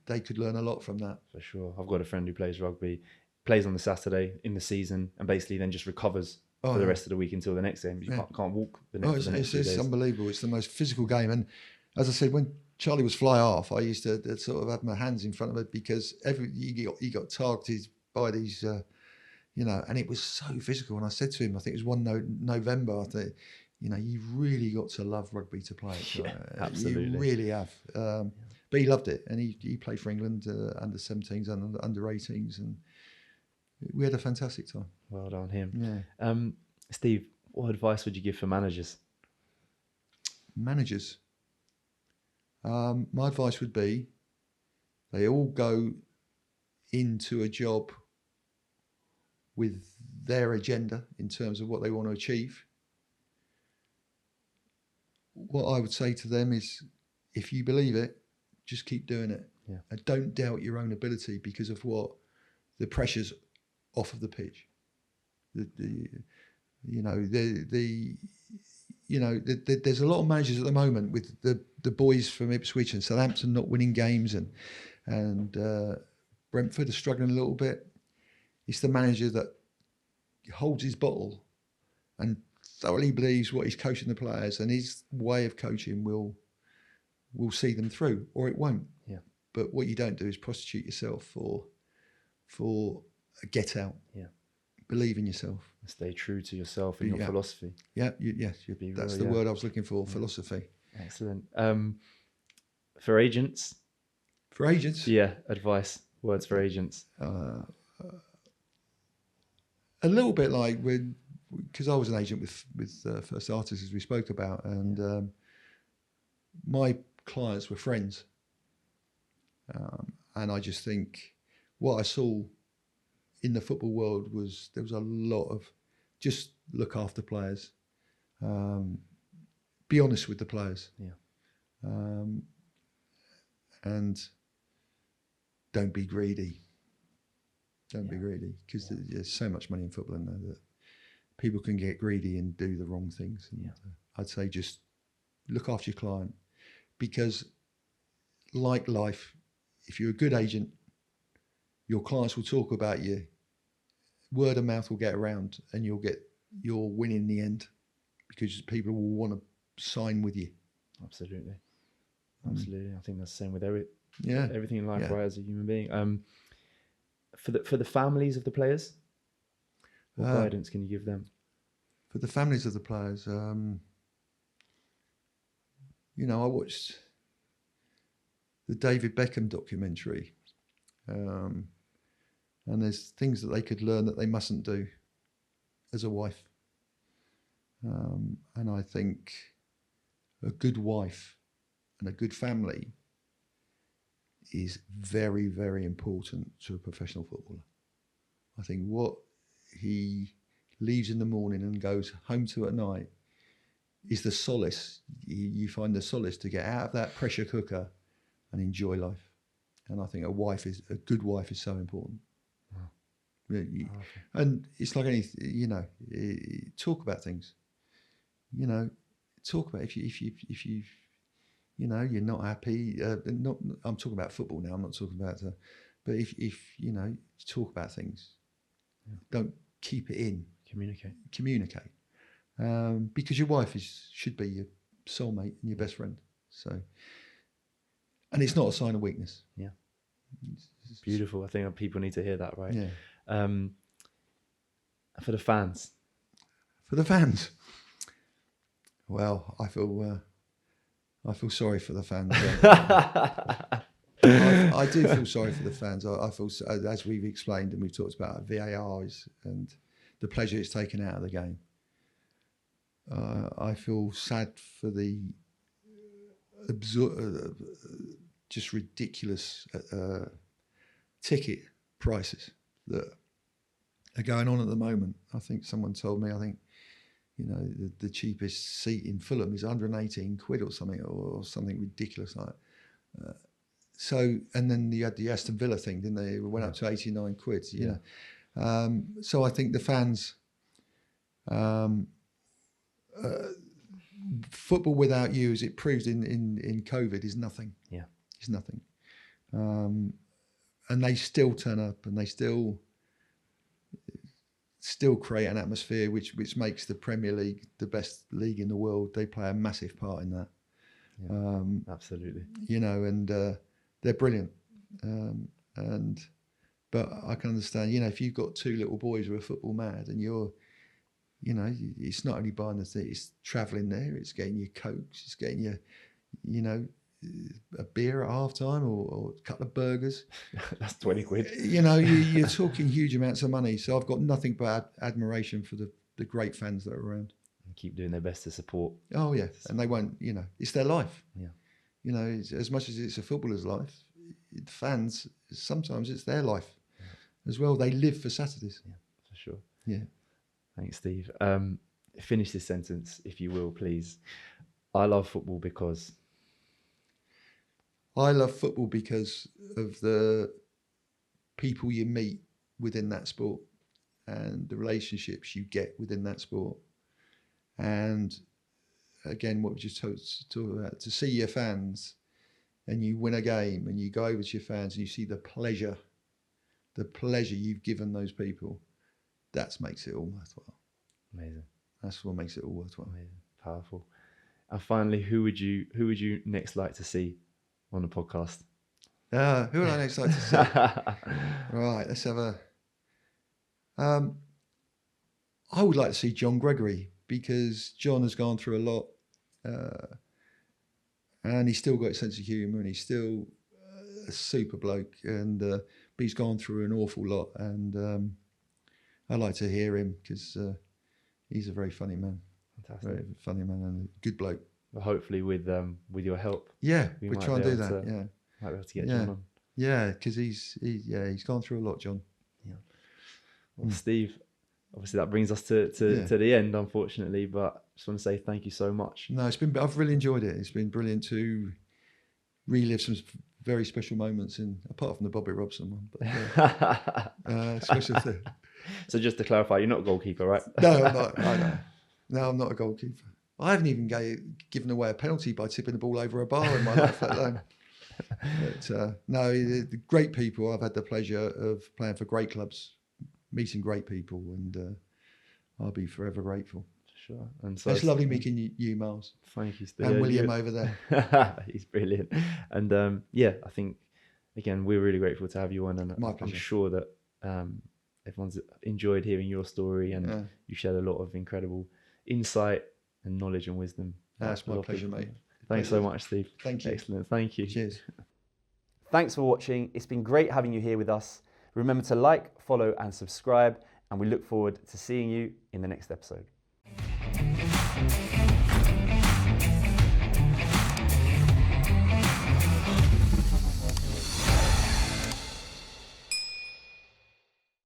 they could learn a lot from that. For sure. I've got a friend who plays rugby, plays on the Saturday in the season, and basically then just recovers for the rest of the week until the next game. You can't walk the next It's unbelievable. It's the most physical game. And as I said, when Charlie was fly half, I used to sort of have my hands in front of it because he got targeted by these, you know, and it was so physical. And I said to him, I think it was November, I think, you know, you've really got to love rugby to play it. Yeah, absolutely. You really have. But he loved it. And he played for England under 17s and under 18s. And we had a fantastic time. Well done, him. Yeah. Steve, what advice would you give for managers? Managers? My advice would be they all go into a job with their agenda in terms of what they want to achieve. What I would say to them is, if you believe it, just keep doing it. Yeah. And don't doubt your own ability because of what the pressures off of the pitch. There's a lot of managers at the moment with the boys from Ipswich and Southampton not winning games and Brentford are struggling a little bit. It's the manager that holds his bottle and thoroughly believes what he's coaching the players, and his way of coaching will see them through, or it won't. Yeah. But what you don't do is prostitute yourself for a get out. Yeah. Believe in yourself. Stay true to yourself and your philosophy. Yeah, that's the word I was looking for, philosophy. Excellent. For agents? For agents? Yeah, advice, words for agents. A little bit like because I was an agent with First Artists, as we spoke about, and my clients were friends. And I just think what I saw in the football world was there was a lot of just look after players, be honest with the players, and don't be greedy. Don't be greedy because there's so much money in football in there that people can get greedy and do the wrong things. And I'd say just look after your client because, like life, if you're a good agent, your clients will talk about you. Word of mouth will get around, and you'll win in the end because people will want to sign with you. Absolutely. I think that's the same with everything in life, right? As a human being. For the families of the players. What guidance can you give them? For the families of the players, I watched the David Beckham documentary, and there's things that they could learn that they mustn't do as a wife. And I think a good wife and a good family is very, very important to a professional footballer. I think what he leaves in the morning and goes home to at night is the solace. You find the solace to get out of that pressure cooker and enjoy life. And I think a good wife is so important. Wow. And it's like anything, talk about things. Talk about if you you're not happy. I'm talking about football now. I'm not talking about but if talk about things. Yeah. Don't keep it in. Communicate. Because your wife should be your soulmate and your best friend. So, and it's not a sign of weakness. Yeah. It's beautiful. I think people need to hear that, right? Yeah. For the fans. Well, I feel sorry for the fans. I do feel sorry for the fans. I feel, as we've explained and we've talked about VARs and the pleasure it's taken out of the game. I feel sad for the just ridiculous ticket prices that are going on at the moment. I think someone told me, the cheapest seat in Fulham is 118 quid or something, or something ridiculous like that. So, and then you had the Aston Villa thing, didn't they? It went up to 89 quid, So I think the fans, football without you, as it proved in COVID, is nothing. Yeah. It's nothing. And they still turn up and they still create an atmosphere which makes the Premier League the best league in the world. They play a massive part in that. Yeah, absolutely. And they're brilliant. But I can understand, if you've got two little boys who are football mad and you're, it's not only buying the thing, it's travelling there, it's getting you Cokes, it's getting you, a beer at half time or a couple of burgers. That's 20 quid. You're talking huge amounts of money. So I've got nothing but admiration for the great fans that are around. And keep doing their best to support. Oh, yeah. And they won't, it's their life. Yeah. As much as it's a footballer's life, fans, sometimes it's their life as well. They live for Saturdays. Yeah, for sure. Yeah. Thanks, Steve. Finish this sentence, if you will, please. I love football because... I love football because of the people you meet within that sport and the relationships you get within that sport. And again, what we just talked about, to see your fans and you win a game and you go over to your fans and you see the pleasure you've given those people, that makes it all worthwhile. Amazing. That's what makes it all worthwhile. Amazing. Powerful. And finally, who would you next like to see on the podcast? Who would I next like to see? Right, let's have a... I would like to see John Gregory, because John has gone through a lot, and he's still got a sense of humour, and he's still a super bloke, and but he's gone through an awful lot, and I like to hear him because he's a very funny man. Fantastic. Very funny man and a good bloke. Well, hopefully with your help. Yeah, we'll try and do that. Might be able to get John on. Yeah, because he's gone through a lot, John. Yeah. Well, Steve, obviously that brings us to the end, unfortunately, but I just want to say thank you so much. No, I've really enjoyed it. It's been brilliant to relive some very special moments, apart from the Bobby Robson one. But, special thing. So just to clarify, you're not a goalkeeper, right? No, I'm not. I know. No, I'm not a goalkeeper. I haven't even given away a penalty by tipping the ball over a bar in my life, let alone. But no, the great people. I've had the pleasure of playing for great clubs, meeting great people, and I'll be forever grateful. Sure. And so it's lovely meeting you, Miles. Thank you, Steve. And William over there. He's brilliant. And I think, again, we're really grateful to have you on, and My pleasure. I'm sure that everyone's enjoyed hearing your story, and you shared a lot of incredible insight and knowledge and wisdom. That's my pleasure, mate. Thanks so much, Steve. Thank you. Excellent. Thank you. Cheers. Thanks for watching. It's been great having you here with us. Remember to like, follow, and subscribe, and we look forward to seeing you in the next episode.